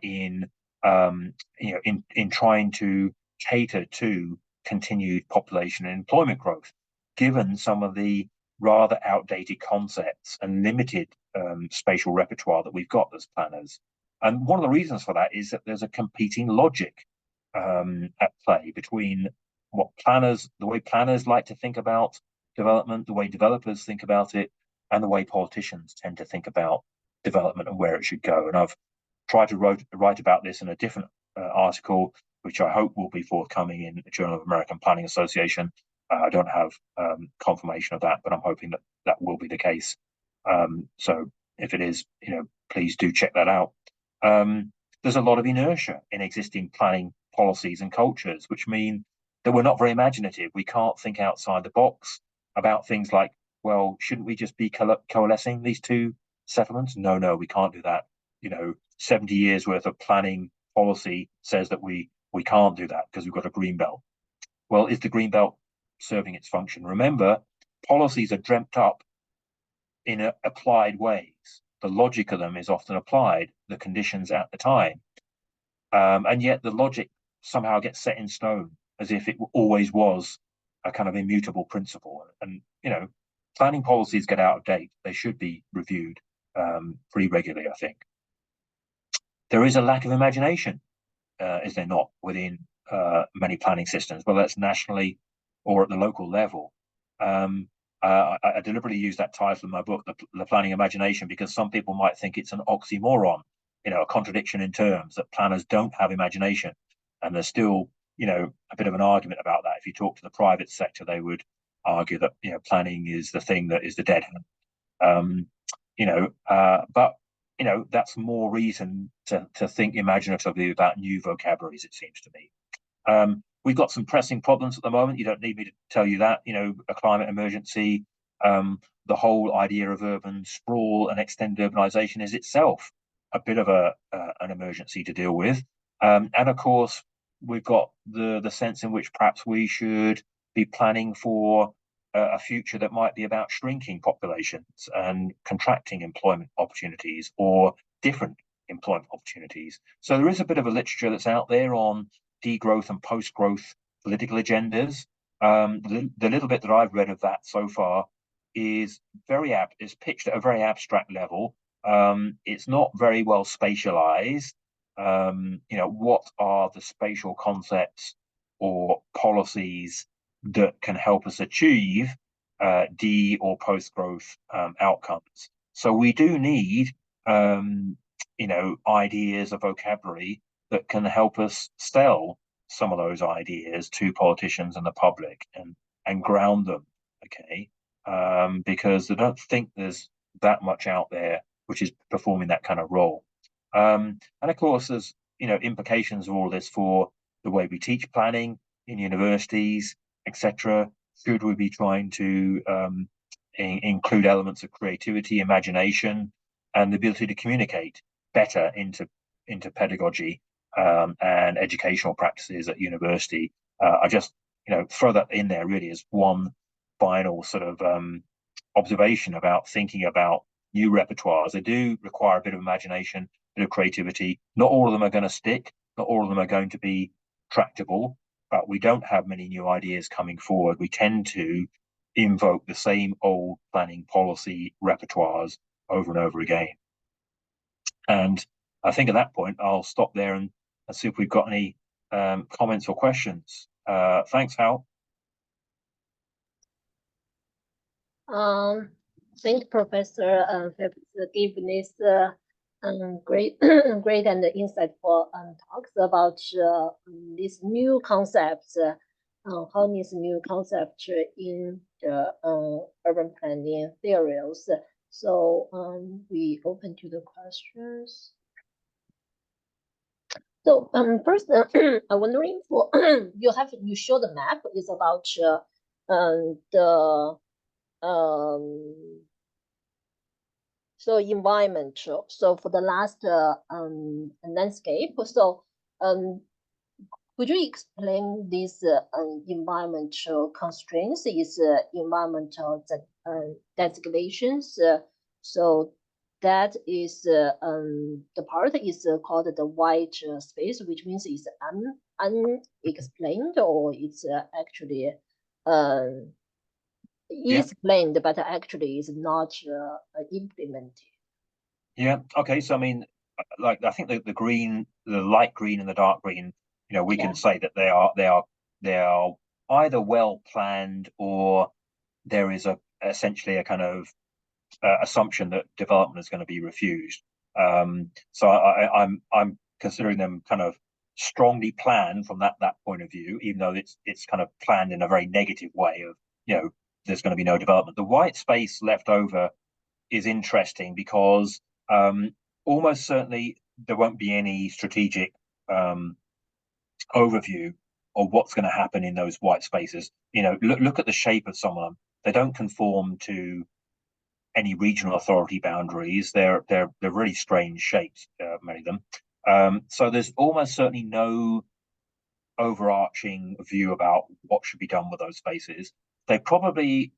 in trying to cater to continued population and employment growth, given some of the rather outdated concepts and limited spatial repertoire that we've got as planners. And one of the reasons for that is that there's a competing logic at play between the way planners like to think about development, the way developers think about it, and the way politicians tend to think about development and where it should go. And I've tried to write about this in a different article, which I hope will be forthcoming in the Journal of American Planning Association. I don't have confirmation of that, but I'm hoping that that will be the case. So if it is, please do check that out. There's a lot of inertia in existing planning policies and cultures, which mean that we're not very imaginative. We can't think outside the box about things like, well, shouldn't we just be coalescing these two settlements? No, we can't do that. 70 years worth of planning policy says that we can't do that because we've got a green belt. Well, is the green belt serving its function? Remember, policies are dreamt up in applied ways. The logic of them is often applied, the conditions at the time. And yet the logic somehow gets set in stone as if it always was a kind of immutable principle. And, planning policies get out of date. They should be reviewed pretty regularly, I think. There is a lack of imagination, is there not, within many planning systems, whether that's nationally or at the local level. I deliberately use that title in my book, The Planning Imagination, because some people might think it's an oxymoron, a contradiction in terms, that planners don't have imagination. And there's still, a bit of an argument about that. If you talk to the private sector, they would argue that, planning is the thing that is the dead hand. But that's more reason to think imaginatively about new vocabularies, it seems to me. We've got some pressing problems at the moment. You don't need me to tell you that. A climate emergency, the whole idea of urban sprawl and extended urbanization is itself a bit of an emergency to deal with. And of course, we've got the sense in which perhaps we should be planning for a future that might be about shrinking populations and contracting employment opportunities or different employment opportunities. So there is a bit of a literature that's out there on degrowth and post-growth political agendas. The little bit that I've read of that so far is is pitched at a very abstract level. It's not very well spatialized. What are the spatial concepts or policies that can help us achieve de or post-growth outcomes? So we do need, ideas, of vocabulary that can help us sell some of those ideas to politicians and the public and ground them, okay? Because I don't think there's that much out there which is performing that kind of role. And of course, there's implications of all this for the way we teach planning, in universities, etc.? Should we be trying to include elements of creativity, imagination, and the ability to communicate better into pedagogy and educational practices at university? I just throw that in there really as one final sort of observation about thinking about new repertoires. They do require a bit of imagination, a bit of creativity. Not all of them are going to stick. Not all of them are going to be tractable, but we don't have many new ideas coming forward. We tend to invoke the same old planning policy repertoires over and over again. And I think at that point, I'll stop there and see if we've got any comments or questions. Thanks, Hal. Thank Professor Phelps give this great great and insightful talks about these new concepts, how these new concepts in the urban planning theories. So we open to the questions. So first, I'm wondering for you show the map is about the so environmental. So for the last landscape, so could you explain these environmental constraints? Is environmental designations? So that is the part is called the white space, which means it's unexplained or it's actually explained, but actually is not implemented. Yeah. Okay. So I mean, like I think the green, the light green and the dark green, we can say that they are either well planned or there is essentially a kind of assumption that development is going to be refused. So I'm considering them kind of strongly planned from that point of view, even though it's kind of planned in a very negative way of there's going to be no development. The white space left over is interesting because almost certainly there won't be any strategic overview of what's going to happen in those white spaces. Look at the shape of some of them. They don't conform to any regional authority boundaries. They're really strange shapes, many of them. So there's almost certainly no overarching view about what should be done with those spaces. They probably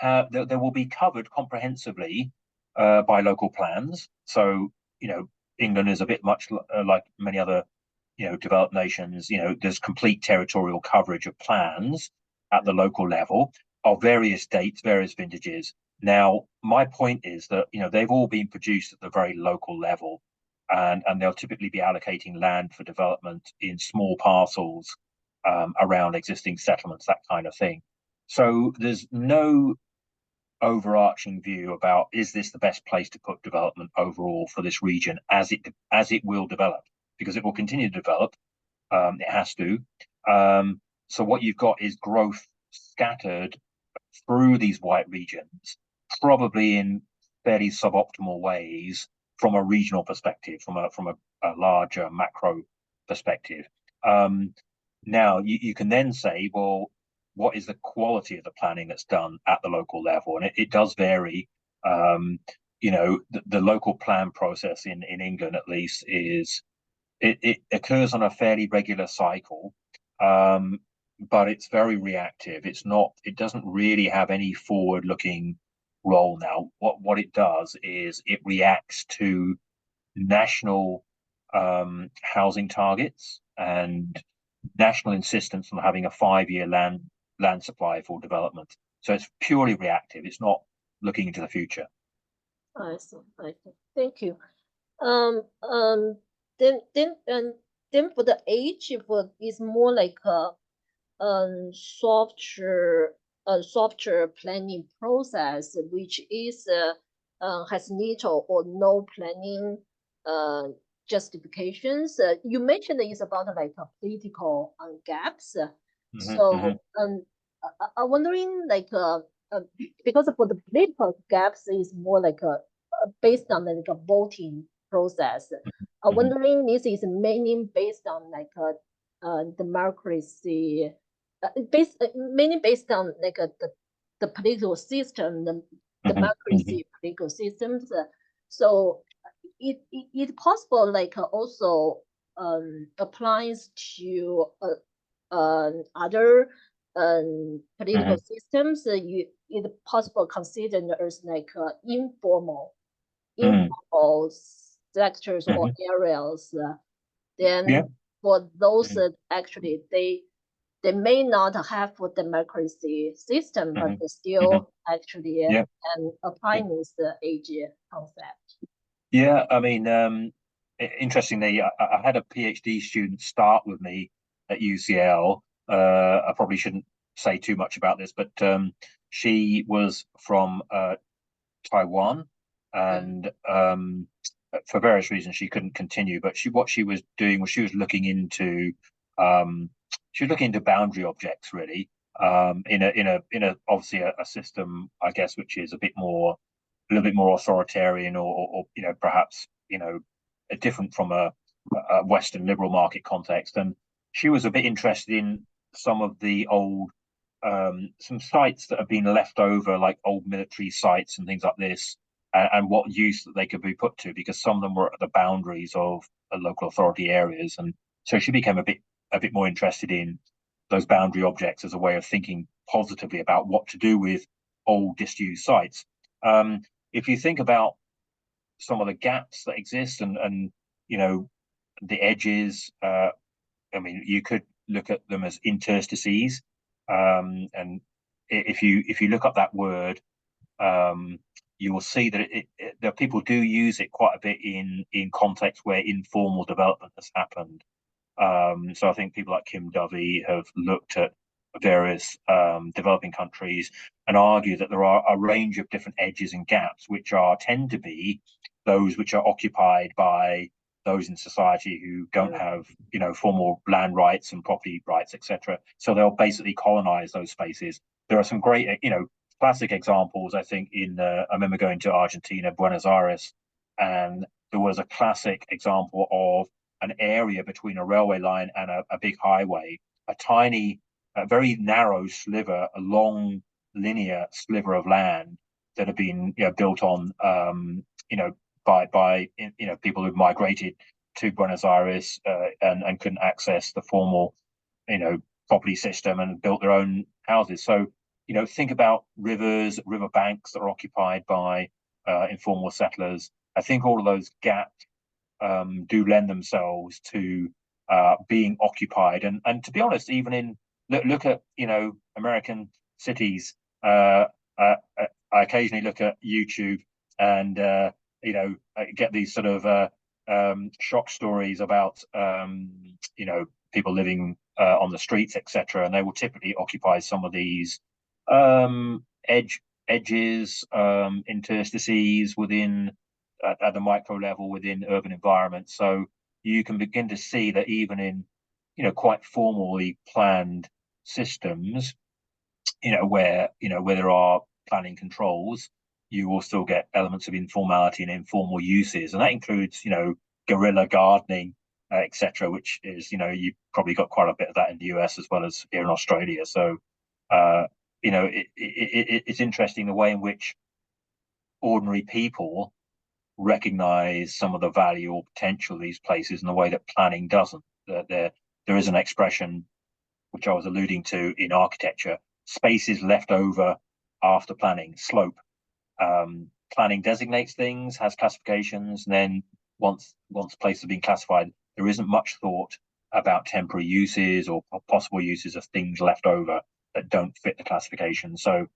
they will be covered comprehensively by local plans. So England is a bit much like many other developed nations. There's complete territorial coverage of plans at the local level of various dates, various vintages. Now, my point is that they've all been produced at the very local level, and they'll typically be allocating land for development in small parcels around existing settlements, that kind of thing. So there's no overarching view about is this the best place to put development overall for this region as it will develop, because it will continue to develop. It has to. So what you've got is growth scattered through these white regions, probably in fairly suboptimal ways from a regional perspective, from a larger macro perspective. Now you can then say, well, what is the quality of the planning that's done at the local level? And it does vary. The local plan process in England, at least, it occurs on a fairly regular cycle, but it's very reactive. It doesn't really have any forward-looking role now. What it does is it reacts to national housing targets and national insistence on having a 5-year land supply for development. So it's purely reactive. It's not looking into the future. I see. Thank you. Then for the age, it's more like a software planning process, which is has little or no planning justifications. You mentioned it's about like political gaps. So I'm wondering like because for the political gaps is more like based on like a voting process. I'm wondering this is mainly based on like democracy, mainly based on like the political system, the democracy political systems. So it possible like also applies to other political systems. It possible considered as like informal sectors or areas. Then for those actually they may not have a democracy system, but they still actually can apply this age concept. Yeah, I mean, interestingly, I had a PhD student start with me at UCL. I probably shouldn't say too much about this, but she was from Taiwan, and for various reasons she couldn't continue. But what she was doing was she was looking into boundary objects really, in a obviously a system, I guess, which is a little bit more authoritarian, or perhaps different from a Western liberal market context. And she was a bit interested in some of the old some sites that have been left over, like old military sites and things like this, and what use that they could be put to, because some of them were at the boundaries of local authority areas. And so she became a bit more interested in those boundary objects as a way of thinking positively about what to do with old disused sites. If you think about some of the gaps that exist, and the edges, I mean, you could look at them as interstices. And if you look up that word, you will see that that people do use it quite a bit in contexts where informal development has happened. So I think people like Kim Dovey have looked at various developing countries and argue that there are a range of different edges and gaps, which tend to be those which are occupied by those in society who don't have formal land rights and property rights, etc. So they'll basically colonize those spaces. There are some great classic examples. I think I remember going to Argentina, Buenos Aires, and there was a classic example of an area between a railway line and a big highway, a very narrow sliver, a long linear sliver of land that had been built on by people who migrated to Buenos Aires and couldn't access the formal property system and built their own houses. So think about rivers, river banks that are occupied by informal settlers. I think all of those gaps do lend themselves to being occupied. And to be honest, even in look at American cities. I occasionally look at YouTube and get these sort of shock stories about people living on the streets, etc. And they will typically occupy some of these edges, interstices within at the micro level within urban environments. So you can begin to see that even in quite formally planned systems, where there are planning controls, you will still get elements of informality and informal uses, and that includes guerrilla gardening, etc., which is you've probably got quite a bit of that in the US as well as here in Australia. So it's interesting the way in which ordinary people recognize some of the value or potential of these places in a way that planning doesn't. There is an expression which I was alluding to in architecture: spaces left over after planning, slope. Planning designates things, has classifications, and then once places have been classified, there isn't much thought about temporary uses or possible uses of things left over that don't fit the classification. So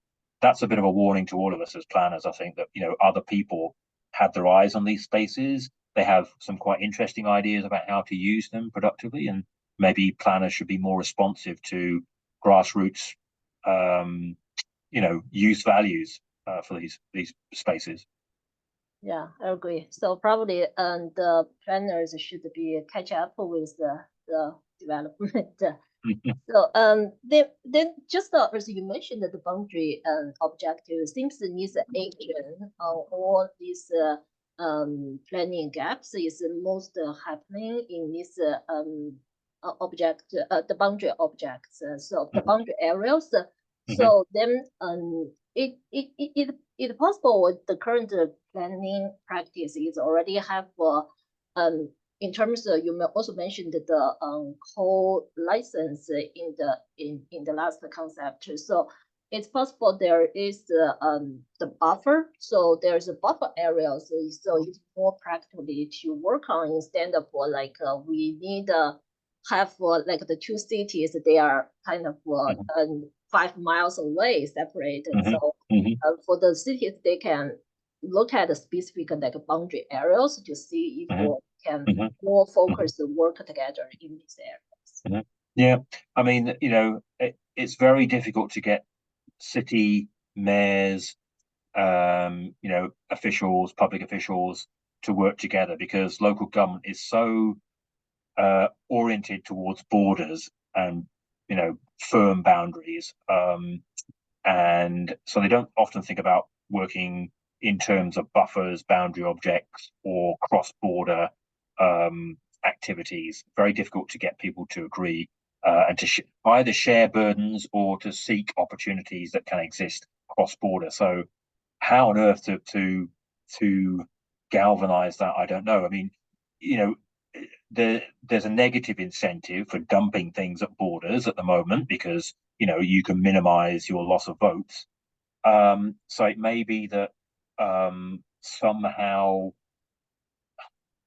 that's a bit of a warning to all of us as planners. I think that other people have their eyes on these spaces. They have some quite interesting ideas about how to use them productively, and maybe planners should be more responsive to grassroots use values for these spaces. Yeah, I agree. So probably the planners should be catch up with the development. So then just as you mentioned, the boundary objective seems to need action on all these planning gaps is most happening in this the boundary objects, so the Mhm. boundary areas. Mhm. So then it possible with the current planning practice is already have in terms of, you also mentioned the co-license in the last concept. So it's possible there is the buffer. So there's a buffer area. So it's more practically to work on, instead of like we need have like the two cities, they are kind of Mhm. 5 miles away separated. Mhm. So Mhm. for the cities, they can look at the specific like boundary areas to see if we Mhm. can Mhm. more Mhm. focus work together in these areas. Mhm. Yeah, I mean, it's very difficult to get city mayors, officials, public officials to work together because local government is so oriented towards borders and firm boundaries, and so they don't often think about working in terms of buffers, boundary objects, or cross-border activities. Very difficult to get people to agree and to either share burdens or to seek opportunities that can exist cross-border. So, how on earth to galvanize that? I don't know. I mean, you know, there's a negative incentive for dumping things at borders at the moment because you can minimize your loss of votes. So it may be that somehow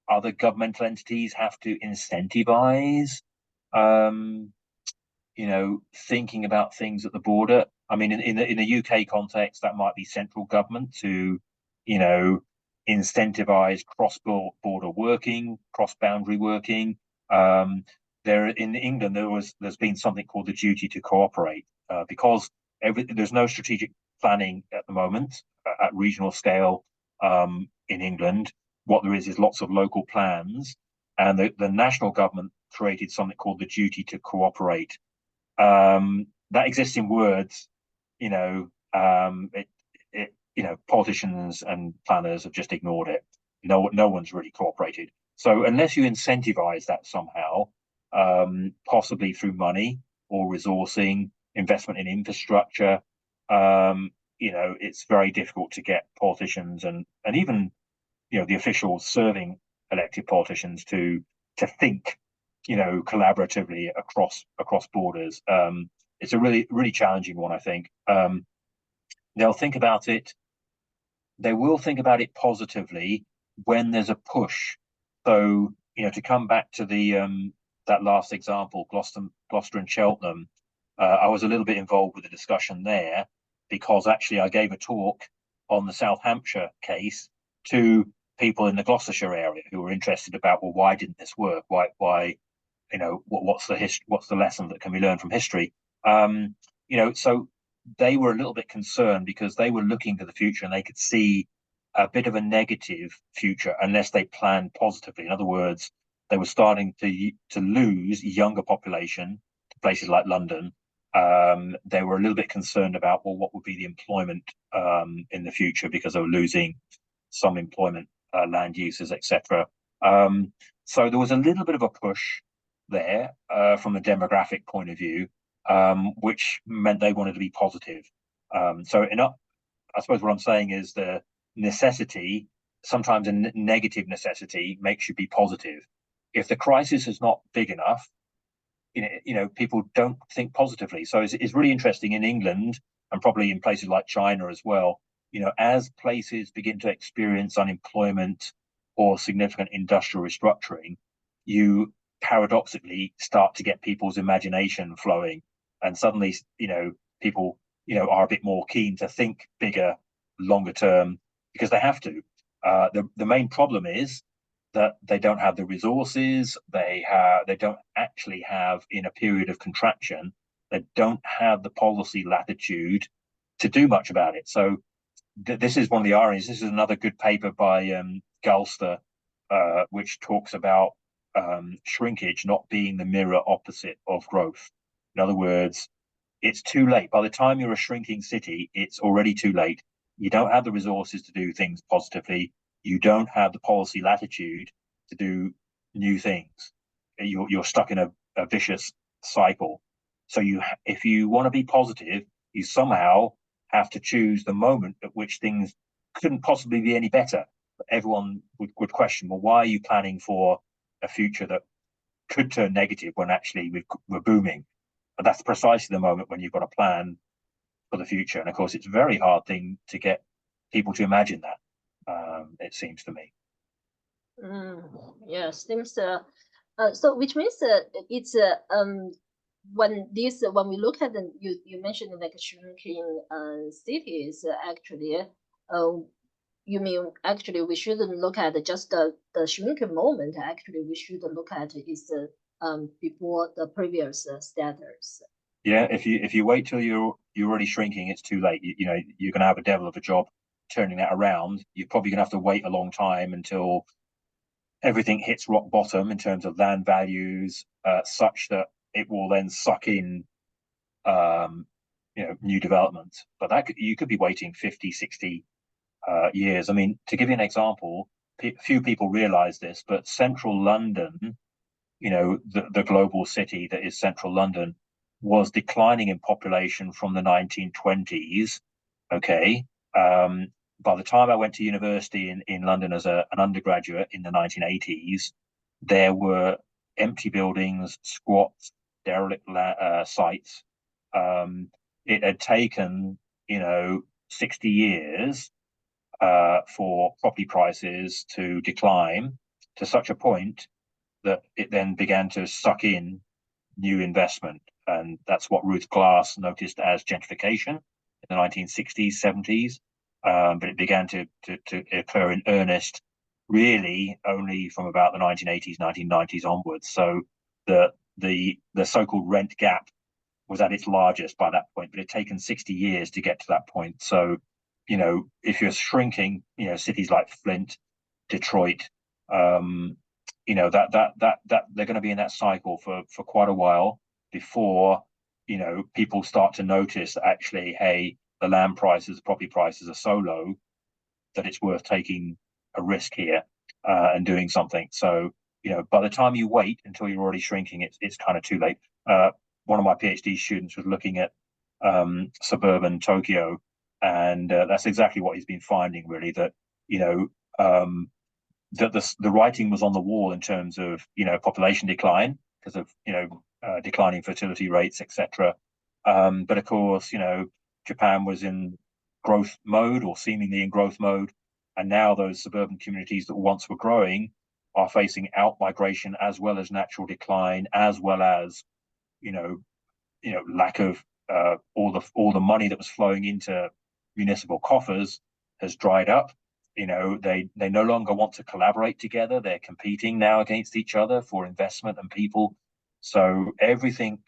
other governmental entities have to incentivize um, thinking about things at the border. I mean, in the UK context, that might be central government to, you know, incentivize cross-border working, cross-boundary working. There in England, there's been something called the duty to cooperate because there's no strategic planning at the moment at regional scale in England. What there is lots of local plans, and the national government created something called the duty to cooperate, that exists in words. Politicians and planners have just ignored it. No one's really cooperated. So unless you incentivize that somehow, possibly through money or resourcing, investment in infrastructure, it's very difficult to get politicians and even the officials serving elected politicians to think collaboratively across borders. It's a really challenging one, I think. They'll think about it. They will think about it positively when there's a push. So to come back to the that last example, Gloucester and Cheltenham, I was a little bit involved with the discussion there because actually I gave a talk on the South Hampshire case to people in the Gloucestershire area who were interested about, well, why didn't this work? Why what's the lesson that can be learned from history? So they were a little bit concerned because they were looking to the future and they could see a bit of a negative future unless they planned positively. In other words, they were starting to lose younger population to places like London. They were a little bit concerned about, well, what would be the employment in the future because they were losing some employment, land uses, etc. So there was a little bit of a push there from a demographic point of view, which meant they wanted to be positive. I suppose what I'm saying is the necessity, sometimes a negative necessity, makes you be positive. If the crisis is not big enough, people don't think positively. So it's really interesting in England and probably in places like China as well. As places begin to experience unemployment or significant industrial restructuring, you paradoxically start to get people's imagination flowing, and suddenly, people, are a bit more keen to think bigger, longer term, because they have to. The main problem is that they don't have the resources. They don't actually have, in a period of contraction, they don't have the policy latitude to do much about it. So this is one of the ironies. This is another good paper by Galster, which talks about shrinkage not being the mirror opposite of growth. In other words, it's too late. By the time you're a shrinking city, it's already too late. You don't have the resources to do things positively. You don't have the policy latitude to do new things. You're stuck in a vicious cycle. So if you want to be positive, you somehow have to choose the moment at which things couldn't possibly be any better. Everyone would question, well, why are you planning for a future that could turn negative when actually we're booming? But that's precisely the moment when you've got a plan for the future. And of course, it's a very hard thing to get people to imagine that. It seems to me. Yes, seems so, which means it's when we look at you mentioned like shrinking cities actually you mean actually we shouldn't look at just the shrinking moment. Actually, we should look at is before the previous status. Yeah, if you wait till you're already shrinking, it's too late. You know you're going to have a devil of a job turning that around. You're probably going to have to wait a long time until everything hits rock bottom in terms of land values, such that it will then suck in new development. But you could be waiting 50, 60 years. I mean, to give you an example, few people realize this, but central London, the global city that is central London, was declining in population from the 1920s. Okay. By the time I went to university in London as an undergraduate in the 1980s, there were empty buildings, squats, derelict sites. It had taken, 60 years for property prices to decline to such a point that it then began to suck in new investment. And that's what Ruth Glass noticed as gentrification in the 1960s, 70s. But it began to occur in earnest really only from about the 1980s, 1990s onwards. So the so-called rent gap was at its largest by that point, but it had taken 60 years to get to that point. So, if you're shrinking, cities like Flint, Detroit, that they're going to be in that cycle for quite a while before, people start to notice that actually, hey, the land prices, property prices are so low that it's worth taking a risk here and doing something. So, by the time you wait until you're already shrinking, it's kind of too late. One of my PhD students was looking at suburban Tokyo, and that's exactly what he's been finding. Really, that that the writing was on the wall in terms of population decline because of declining fertility rates, etc. But of course, Japan was in growth mode or seemingly in growth mode, and now those suburban communities that once were growing are facing out migration as well as natural decline, as well as lack of all the money that was flowing into municipal coffers has dried up. They no longer want to collaborate together. They're competing now against each other for investment and people. So everything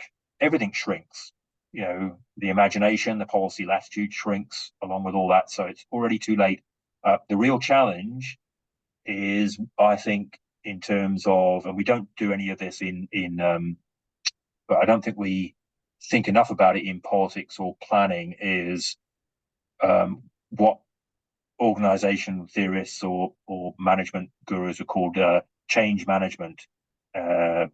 shrinks. The imagination, the policy latitude shrinks along with all that. So it's already too late. The real challenge is, I think, in terms of, and we don't do any of this but I don't think we think enough about it in politics or planning, is what organization theorists or management gurus are called change management. You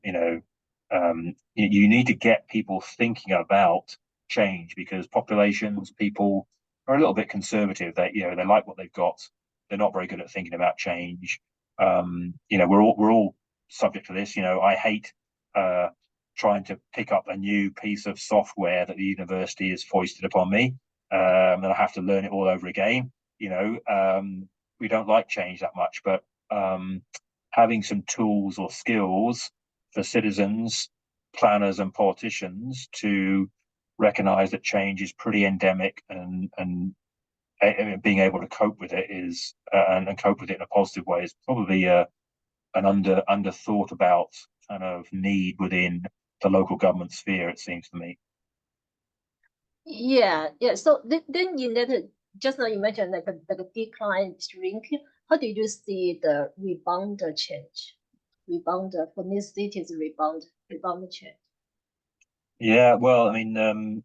need to get people thinking about change because populations, people are a little bit conservative. They like what they've got. They're not very good at thinking about change. We're all subject to this. I hate trying to pick up a new piece of software that the university has foisted upon me, and I have to learn it all over again. We don't like change that much, but having some tools or skills for citizens, planners, and politicians to recognize that change is pretty endemic and being able to cope with it is and cope with it in a positive way is probably an under thought about kind of need within the local government sphere, it seems to me. Yeah. So then in that, just now you mentioned like the decline shrinking. How did you see the rebound change? Rebound for new cities, rebound change. Yeah, well, I mean,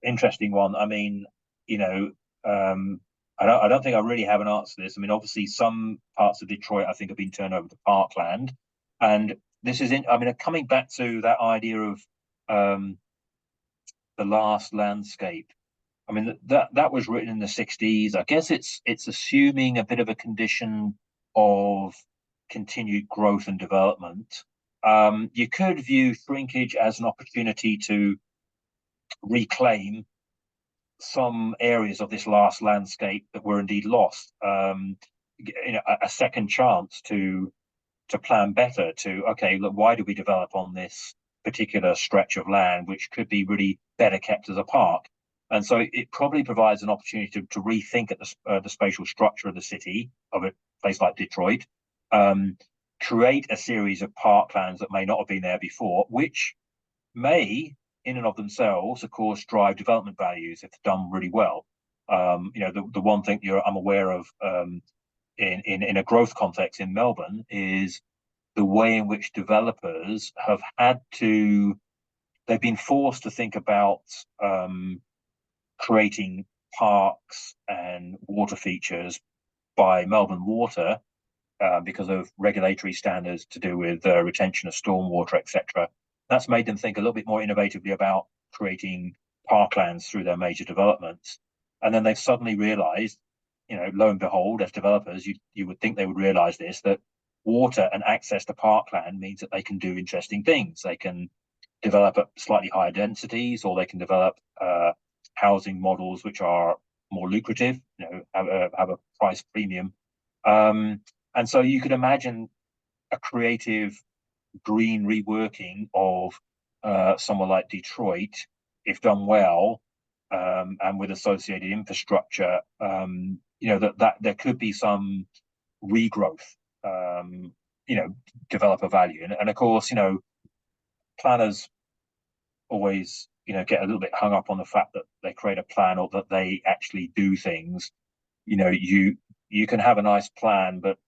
interesting one. I mean, I don't think I really have an answer to this. I mean, obviously, some parts of Detroit I think have been turned over to parkland, and this is I mean, coming back to that idea of um, the last landscape. I mean, that was written in the 60s. I guess it's assuming a bit of a condition of continued growth and development. You could view shrinkage as an opportunity to reclaim some areas of this last landscape that were indeed lost. A second chance to plan better. To okay, look, why do we develop on this particular stretch of land, which could be really better kept as a park? And so it probably provides an opportunity to rethink at the spatial structure of the city, of a place like Detroit, create a series of parklands that may not have been there before, which may, in and of themselves, of course, drive development values if done really well. The one thing I'm aware of in a growth context in Melbourne is the way in which developers have they've been forced to think about creating parks and water features by Melbourne Water because of regulatory standards to do with retention of stormwater, etc. That's made them think a little bit more innovatively about creating parklands through their major developments. And then they've suddenly realized, lo and behold, as developers, you would think they would realize this, that water and access to parkland means that they can do interesting things. They can develop at slightly higher densities, or they can develop housing models which are more lucrative, have a price premium. And so you could imagine a creative green reworking of somewhere like Detroit, if done well, and with associated infrastructure, that there could be some regrowth, developer value. And of course, planners always, get a little bit hung up on the fact that they create a plan or that they actually do things. You can have a nice plan, but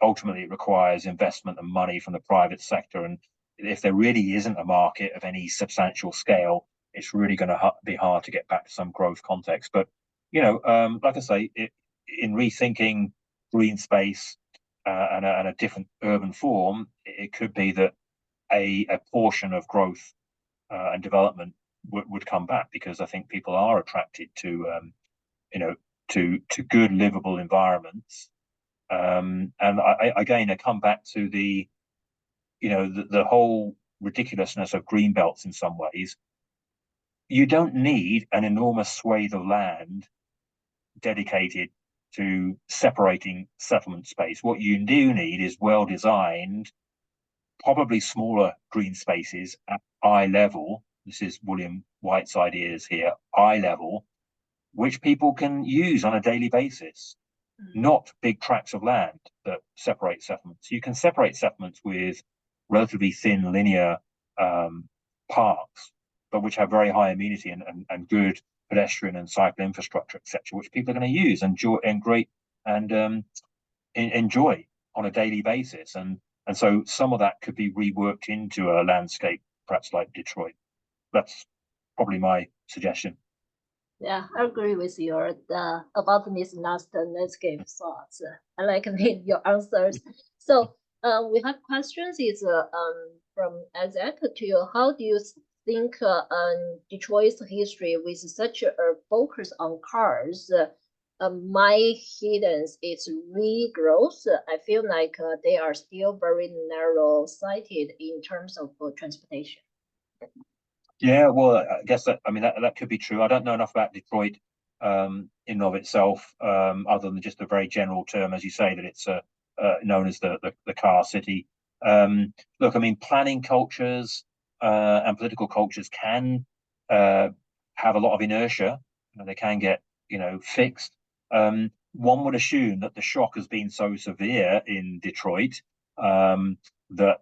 ultimately it requires investment and money from the private sector. And if there really isn't a market of any substantial scale, it's really going to be hard to get back to some growth context. But like I say, in rethinking green space and a different urban form, it could be that a portion of growth and development would come back, because I think people are attracted to to good livable environments. And I come back to the whole ridiculousness of green belts in some ways. You don't need an enormous swathe of land dedicated to separating settlement space. What you do need is well designed, probably smaller green spaces at eye level. This is William White's ideas here, eye level, which people can use on a daily basis, not big tracts of land that separate settlements. You can separate settlements with relatively thin linear parks, but which have very high amenity and good pedestrian and cycle infrastructure, etc., which people are going to use and enjoy on a daily basis. And so some of that could be reworked into a landscape, perhaps like Detroit. That's probably my suggestion. Yeah, I agree with you about this last landscape thoughts. I like your answers. So we have questions. Is from Isaac to you. How do you think Detroit's history with such a focus on cars my hidden its regrowth? I feel like they are still very narrow sighted in terms of transportation. Yeah, well, I guess that could be true. I don't know enough about Detroit in and of itself, other than just a very general term, as you say, that it's known as the car city. Look, I mean, planning cultures and political cultures can have a lot of inertia. They can get fixed. One would assume that the shock has been so severe in Detroit that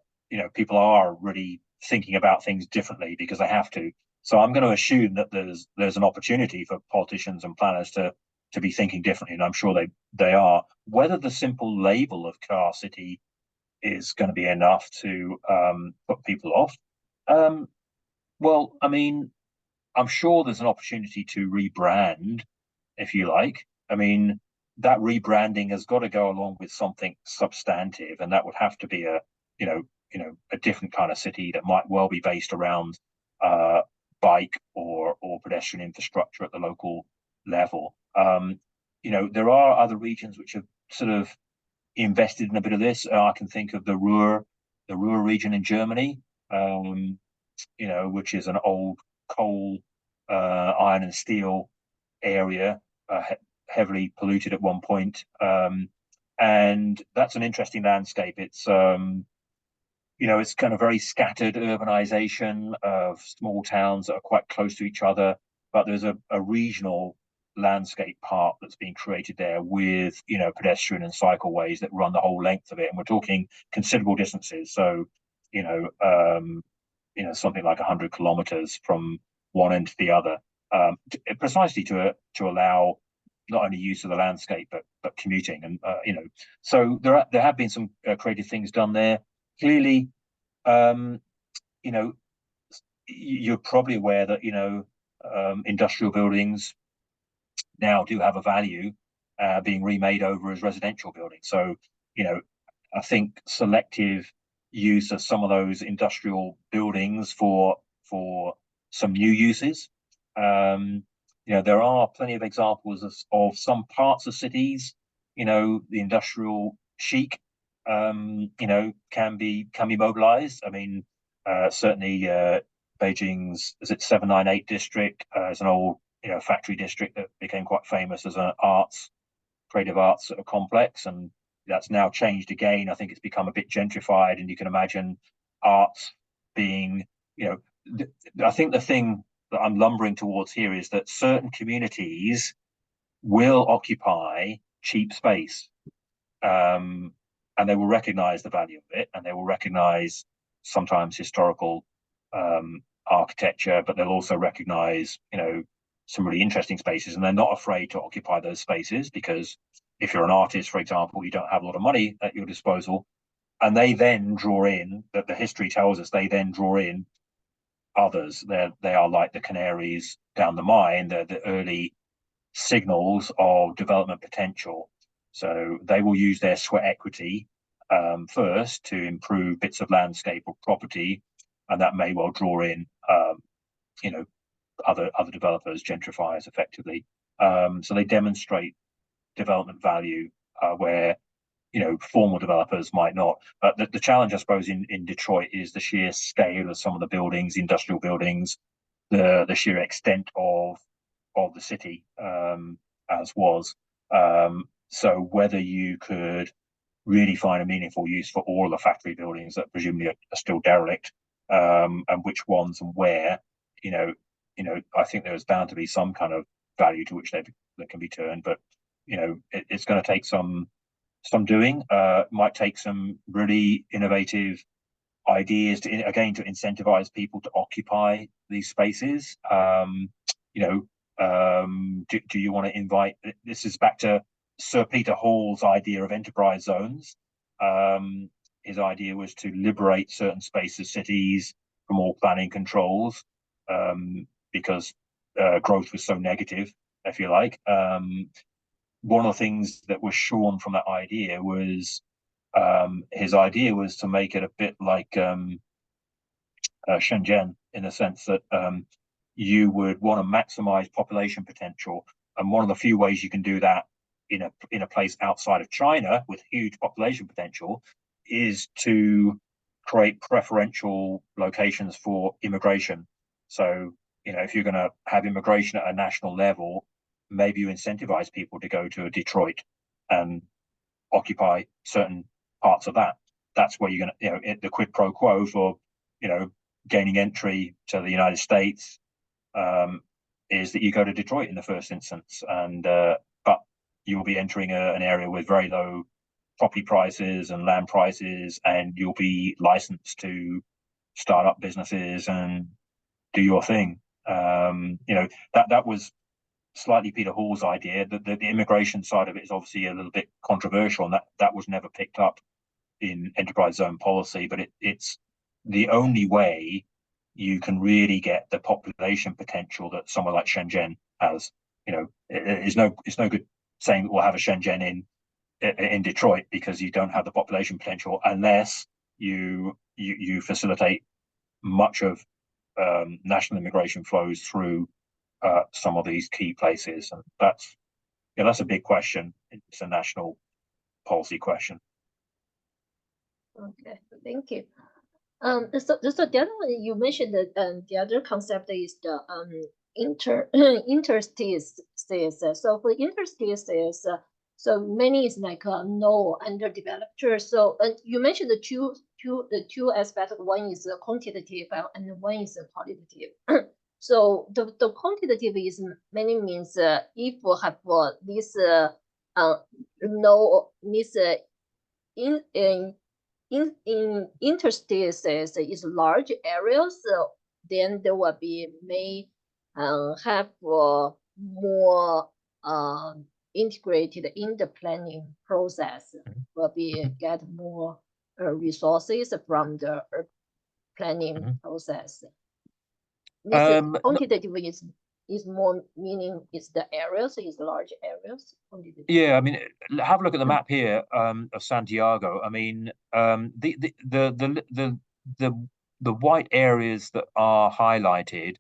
people are really thinking about things differently because they have to. So I'm going to assume that there's an opportunity for politicians and planners to be thinking differently, and I'm sure they are. Whether the simple label of car city is going to be enough to put people off, well, I mean, I'm sure there's an opportunity to rebrand, if you like. I mean, that rebranding has got to go along with something substantive, and that would have to be a different kind of city that might well be based around bike or pedestrian infrastructure at the local level. There are other regions which have sort of invested in a bit of this. I can think of the Ruhr region in Germany, which is an old coal, iron and steel area, heavily polluted at one point. And that's an interesting landscape. It's it's kind of very scattered urbanization of small towns that are quite close to each other, but there's a regional landscape park that's being created there with pedestrian and cycleways that run the whole length of it, and we're talking considerable distances. So something like 100 kilometers from one end to the other, precisely to allow not only use of the landscape but commuting. And so there have been some creative things done there. Clearly, you're probably aware that industrial buildings now do have a value, being remade over as residential buildings. So I think selective use of some of those industrial buildings for some new uses. There are plenty of examples of some parts of cities. The industrial chic, can be mobilized. I mean, certainly Beijing's 798 district is an old factory district that became quite famous as an creative arts sort of complex, and that's now changed again. I think it's become a bit gentrified, and you can imagine arts being, I think the thing that I'm lumbering towards here is that certain communities will occupy cheap space, and they will recognize the value of it, and they will recognize sometimes historical architecture, but they'll also recognize some really interesting spaces, and they're not afraid to occupy those spaces, because if you're an artist, for example, you don't have a lot of money at your disposal, and they then draw in, that the history tells us, they then draw in others. They are like the canaries down the mine. They're the early signals of development potential. So they will use their sweat equity first to improve bits of landscape or property, and that may well draw in other developers, gentrifiers, effectively. So they demonstrate development value where formal developers might not. But the challenge, I suppose, in Detroit is the sheer scale of some of the buildings, industrial buildings, the sheer extent of the city, as was. So whether you could really find a meaningful use for all of the factory buildings that presumably are still derelict, and which ones and where, I think there's bound to be some kind of value to which that can be turned. But it's going to take some doing. Might take some really innovative ideas to incentivize people to occupy these spaces. Do you want to invite? This is back to Sir Peter Hall's idea of enterprise zones. His idea was to liberate certain spaces, cities, from all planning controls, because growth was so negative, if you like. One of the things that was shorn from that idea was his idea was to make it a bit like Shenzhen, in the sense that you would want to maximize population potential, and one of the few ways you can do that in a place outside of China with huge population potential is to create preferential locations for immigration. So if you're going to have immigration at a national level, maybe you incentivize people to go to Detroit and occupy certain parts of that. That's where you're going to, the quid pro quo for, gaining entry to the United States, is that you go to Detroit in the first instance, and but you'll be entering an area with very low property prices and land prices, and you'll be licensed to start up businesses and do your thing. That was slightly Peter Hall's idea. The immigration side of it is obviously a little bit controversial, and that was never picked up in enterprise zone policy. But it's the only way you can really get the population potential that somewhere like Shenzhen has. It's no good saying we'll have a Shenzhen in Detroit, because you don't have the population potential unless you facilitate much of national immigration flows through some of these key places, and that's a big question. It's a national policy question. Okay, thank you. So the other one you mentioned that the other concept is the interstices. So for interstices, so many is like no underdeveloped. So you mentioned the two aspects. One is quantitative and one is qualitative. So the quantitative is many means if we have this no this in interstices is large areas, then there will be may have more integrated in the planning process. Will be get more resources from the planning process. This quantitative is more meaning is the areas is large areas. Yeah, I mean, have a look at the map here of Santiago. I mean, the white areas that are highlighted,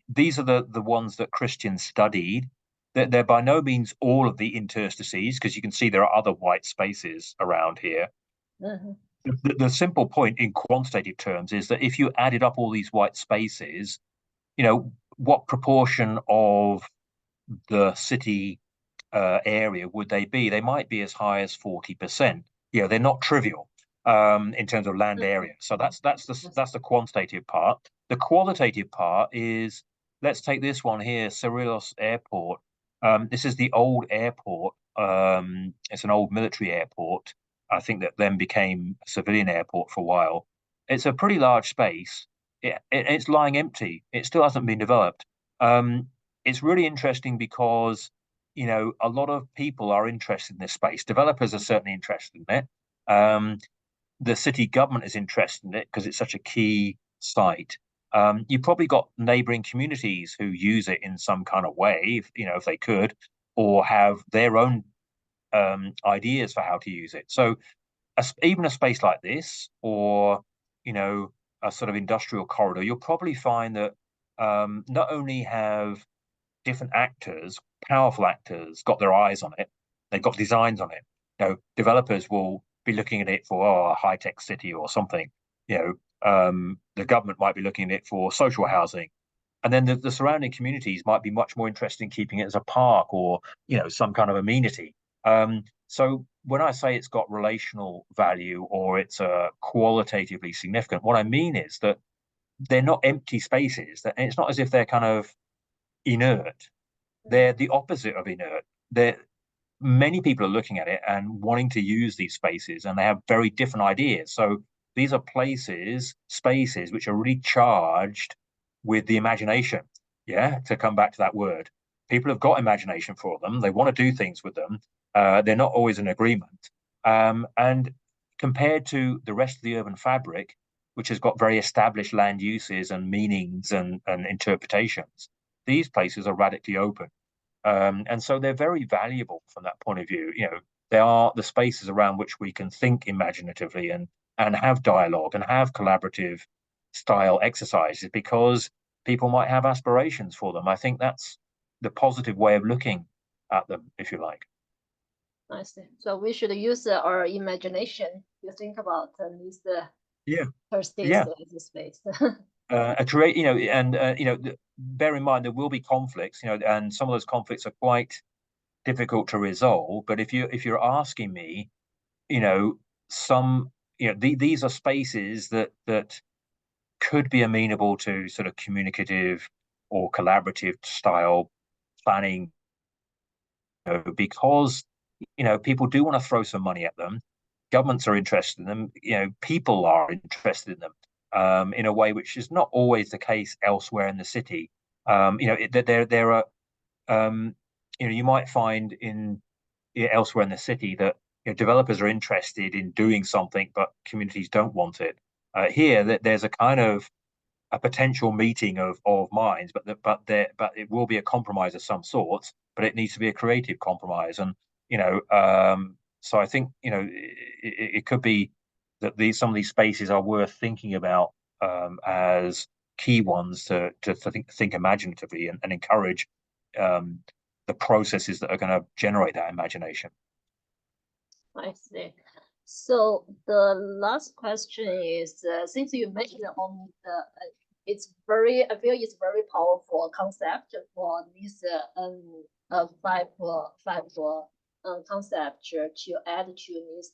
these are the ones that Christians studied. They're by no means all of the interstices, because you can see there are other white spaces around here. The simple point in quantitative terms is that if you added up all these white spaces, what proportion of the city area would they be? They might be as high as 40%. They're not trivial in terms of land area. So that's the quantitative part. The qualitative part is, let's take this one here, Cerrillos Airport. This is the old airport. It's an old military airport. I think that then became a civilian airport for a while. It's a pretty large space. It's lying empty. It still hasn't been developed. It's really interesting because a lot of people are interested in this space. Developers are certainly interested in it. The city government is interested in it because it's such a key site. You've probably got neighboring communities who use it in some kind of way, if they could, or have their own ideas for how to use it. So even a space like this, or a sort of industrial corridor, you'll probably find that not only have different actors, powerful actors, got their eyes on it, they've got designs on it. Developers will be looking at it for a high-tech city or something. The government might be looking at it for social housing, and then the surrounding communities might be much more interested in keeping it as a park or some kind of amenity. So when I say it's got relational value or it's qualitatively significant, what I mean is that they're not empty spaces. And it's not as if they're kind of inert. They're the opposite of inert. Many people are looking at it and wanting to use these spaces, and they have very different ideas. So these are spaces which are really charged with the imagination. Yeah, to come back to that word. People have got imagination for them. They want to do things with them. They're not always in agreement. And compared to the rest of the urban fabric, which has got very established land uses and meanings and interpretations, these places are radically open. And so they're very valuable from that point of view. They are the spaces around which we can think imaginatively and have dialogue and have collaborative style exercises, because people might have aspirations for them. I think that's the positive way of looking at them, if you like. I see. So we should use our imagination to think about these Yeah. space. Create, and bear in mind there will be conflicts, and some of those conflicts are quite difficult to resolve. But if you're asking me, these are spaces that could be amenable to sort of communicative or collaborative style planning, because people do want to throw some money at them. Governments are interested in them. People are interested in them in a way which is not always the case elsewhere in the city. There are, you might find elsewhere in the city that developers are interested in doing something, but communities don't want it. Here, that there's a kind of a potential meeting of minds, but it will be a compromise of some sort. But it needs to be a creative compromise, and so I think it could be that some of these spaces are worth thinking about as key ones to think imaginatively and encourage the processes that are going to generate that imagination. I see. So the last question is, since you mentioned on I feel it's very powerful concept for this five concept to add to this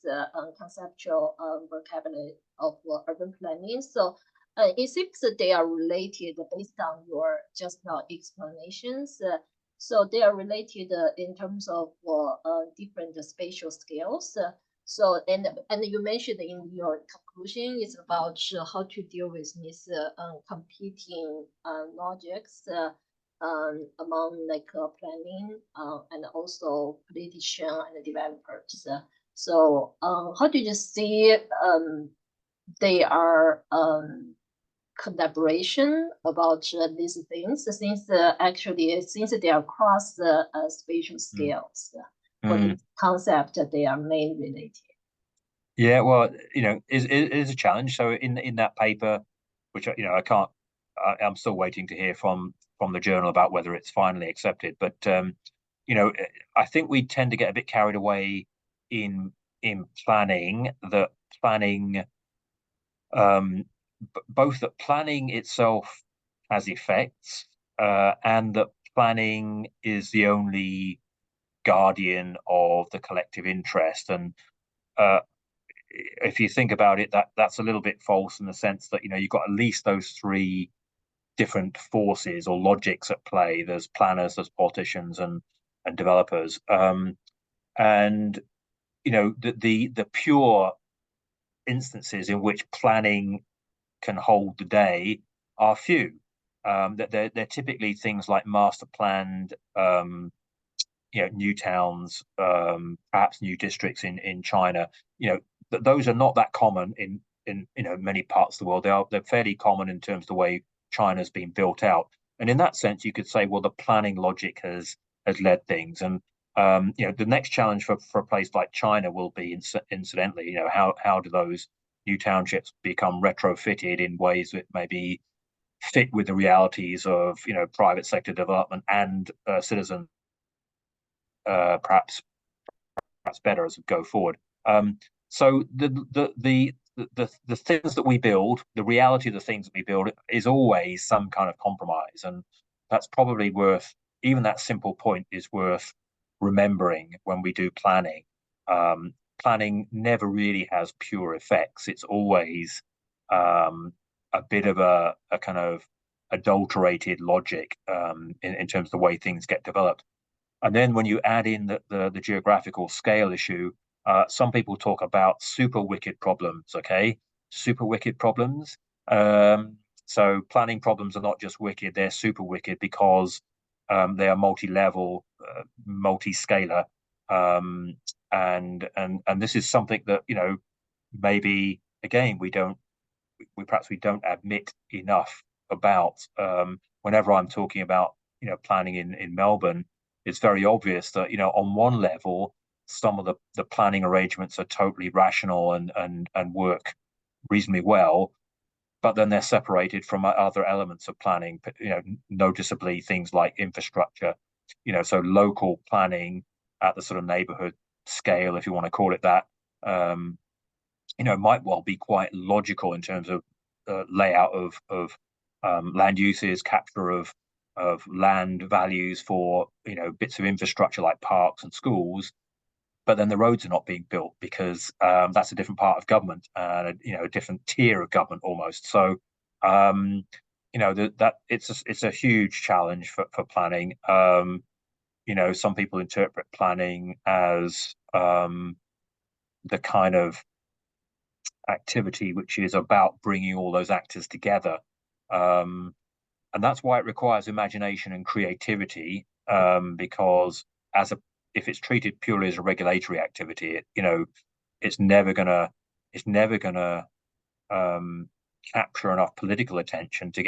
conceptual vocabulary of urban planning. So it seems that they are related based on your just now explanations. So they are related in terms of different spatial scales. So and you mentioned in your conclusion it's about how to deal with these competing logics among like planning and also politician and developers. So how do you see they are collaboration about these things since actually since they are across the spatial scales for this concept they are mainly related. Yeah, well, it is a challenge. So in that paper, which I'm still waiting to hear from the journal about whether it's finally accepted. But I think we tend to get a bit carried away in planning that planning, both that planning itself has effects, and that planning is the only guardian of the collective interest. And if you think about it, that's a little bit false in the sense that you've got at least those three different forces or logics at play. There's planners, there's politicians, and developers. And the pure instances in which planning can hold the day are few. That they're typically things like master planned, new towns, perhaps new districts in China. Those are not that common in many parts of the world. They're fairly common in terms of the way China's been built out. And in that sense, you could say, well, the planning logic has led things. And the next challenge for a place like China will be, incidentally, how do those new townships become retrofitted in ways that maybe fit with the realities of private sector development and citizen perhaps better as we go forward. So the things that we build, the reality of the things that we build is always some kind of compromise, and that's probably worth, even that simple point is worth remembering when we do planning. Planning never really has pure effects. It's always a bit of a kind of adulterated logic in terms of the way things get developed. And then when you add in the geographical scale issue, some people talk about super wicked problems, okay? Super wicked problems. So planning problems are not just wicked, they're super wicked because they are multi-level, multi-scalar. And this is something that, maybe again, we perhaps don't admit enough about. Whenever I'm talking about, planning in Melbourne, it's very obvious that on one level some of the planning arrangements are totally rational and work reasonably well, but then they're separated from other elements of planning, noticeably things like infrastructure, so local planning at the sort of neighborhood scale, if you want to call it that, might well be quite logical in terms of layout of land uses, capture of land values for bits of infrastructure like parks and schools, but then the roads are not being built because that's a different part of government and a different tier of government almost. So that it's a huge challenge for planning. Some people interpret planning as the kind of activity which is about bringing all those actors together. And that's why it requires imagination and creativity, because if it's treated purely as a regulatory activity, it's never gonna capture enough political attention to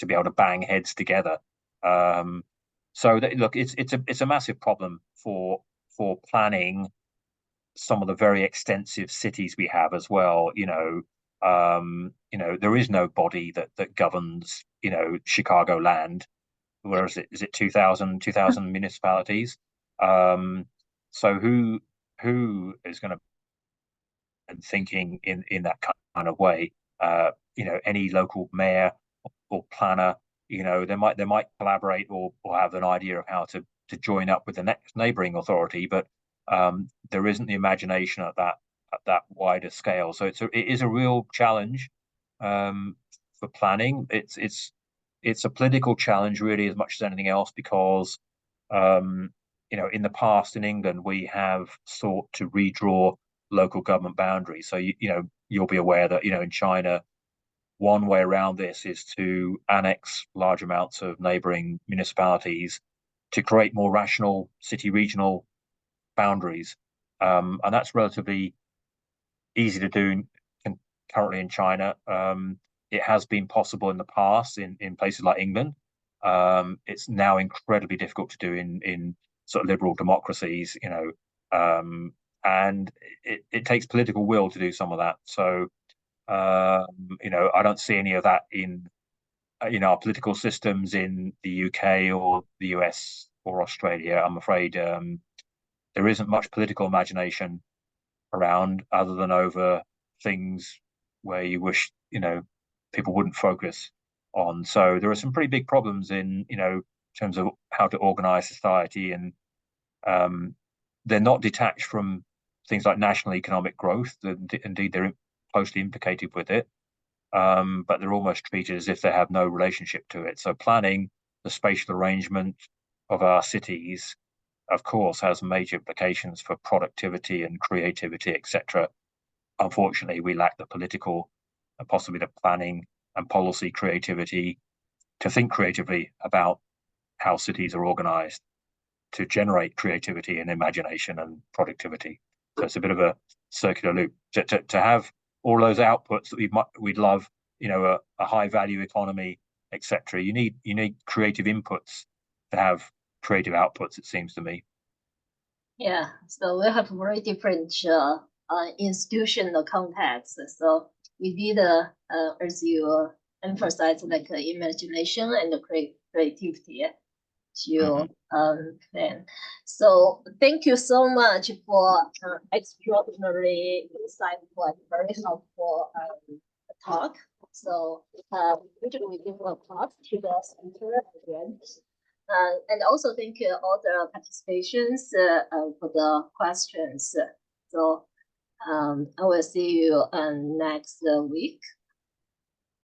be able to bang heads together. So look, it's a massive problem for planning some of the very extensive cities we have as well. There is no body that governs, Chicagoland. Where is it 2000 municipalities? So who is going to be thinking in that kind of way? Any local mayor or planner, they might collaborate or have an idea of how to join up with the next neighboring authority, but there isn't the imagination at that wider scale. So it is a real challenge for planning. It's a political challenge really as much as anything else, because in the past in England we have sought to redraw local government boundaries. So you'll be aware that in China, one way around this is to annex large amounts of neighboring municipalities to create more rational city regional boundaries. And that's relatively easy to do currently in China. It has been possible in the past in places like England. It's now incredibly difficult to do in sort of liberal democracies, and it takes political will to do some of that. So, I don't see any of that in our political systems in the UK or the US or Australia. I'm afraid there isn't much political imagination around, other than over things where you wish people wouldn't focus on. So there are some pretty big problems in terms of how to organize society, and they're not detached from things like national economic growth. Indeed, they're closely implicated with it, but they're almost treated as if they have no relationship to it. So planning the spatial arrangement of our cities, of course, has major implications for productivity and creativity, etc. Unfortunately, we lack the political and possibly the planning and policy creativity to think creatively about how cities are organized to generate creativity and imagination and productivity. So it's a bit of a circular loop. To have all those outputs that we'd love, a high value economy, etc. You need creative inputs to have creative outputs, it seems to me. Yeah, so we have very different institutional context. So we need, as you emphasize, like imagination and creativity to plan. So thank you so much for extraordinary insightful and very helpful talk. So usually we give a applause to the speaker again. And also thank you all the participations for the questions. So I will see you next week.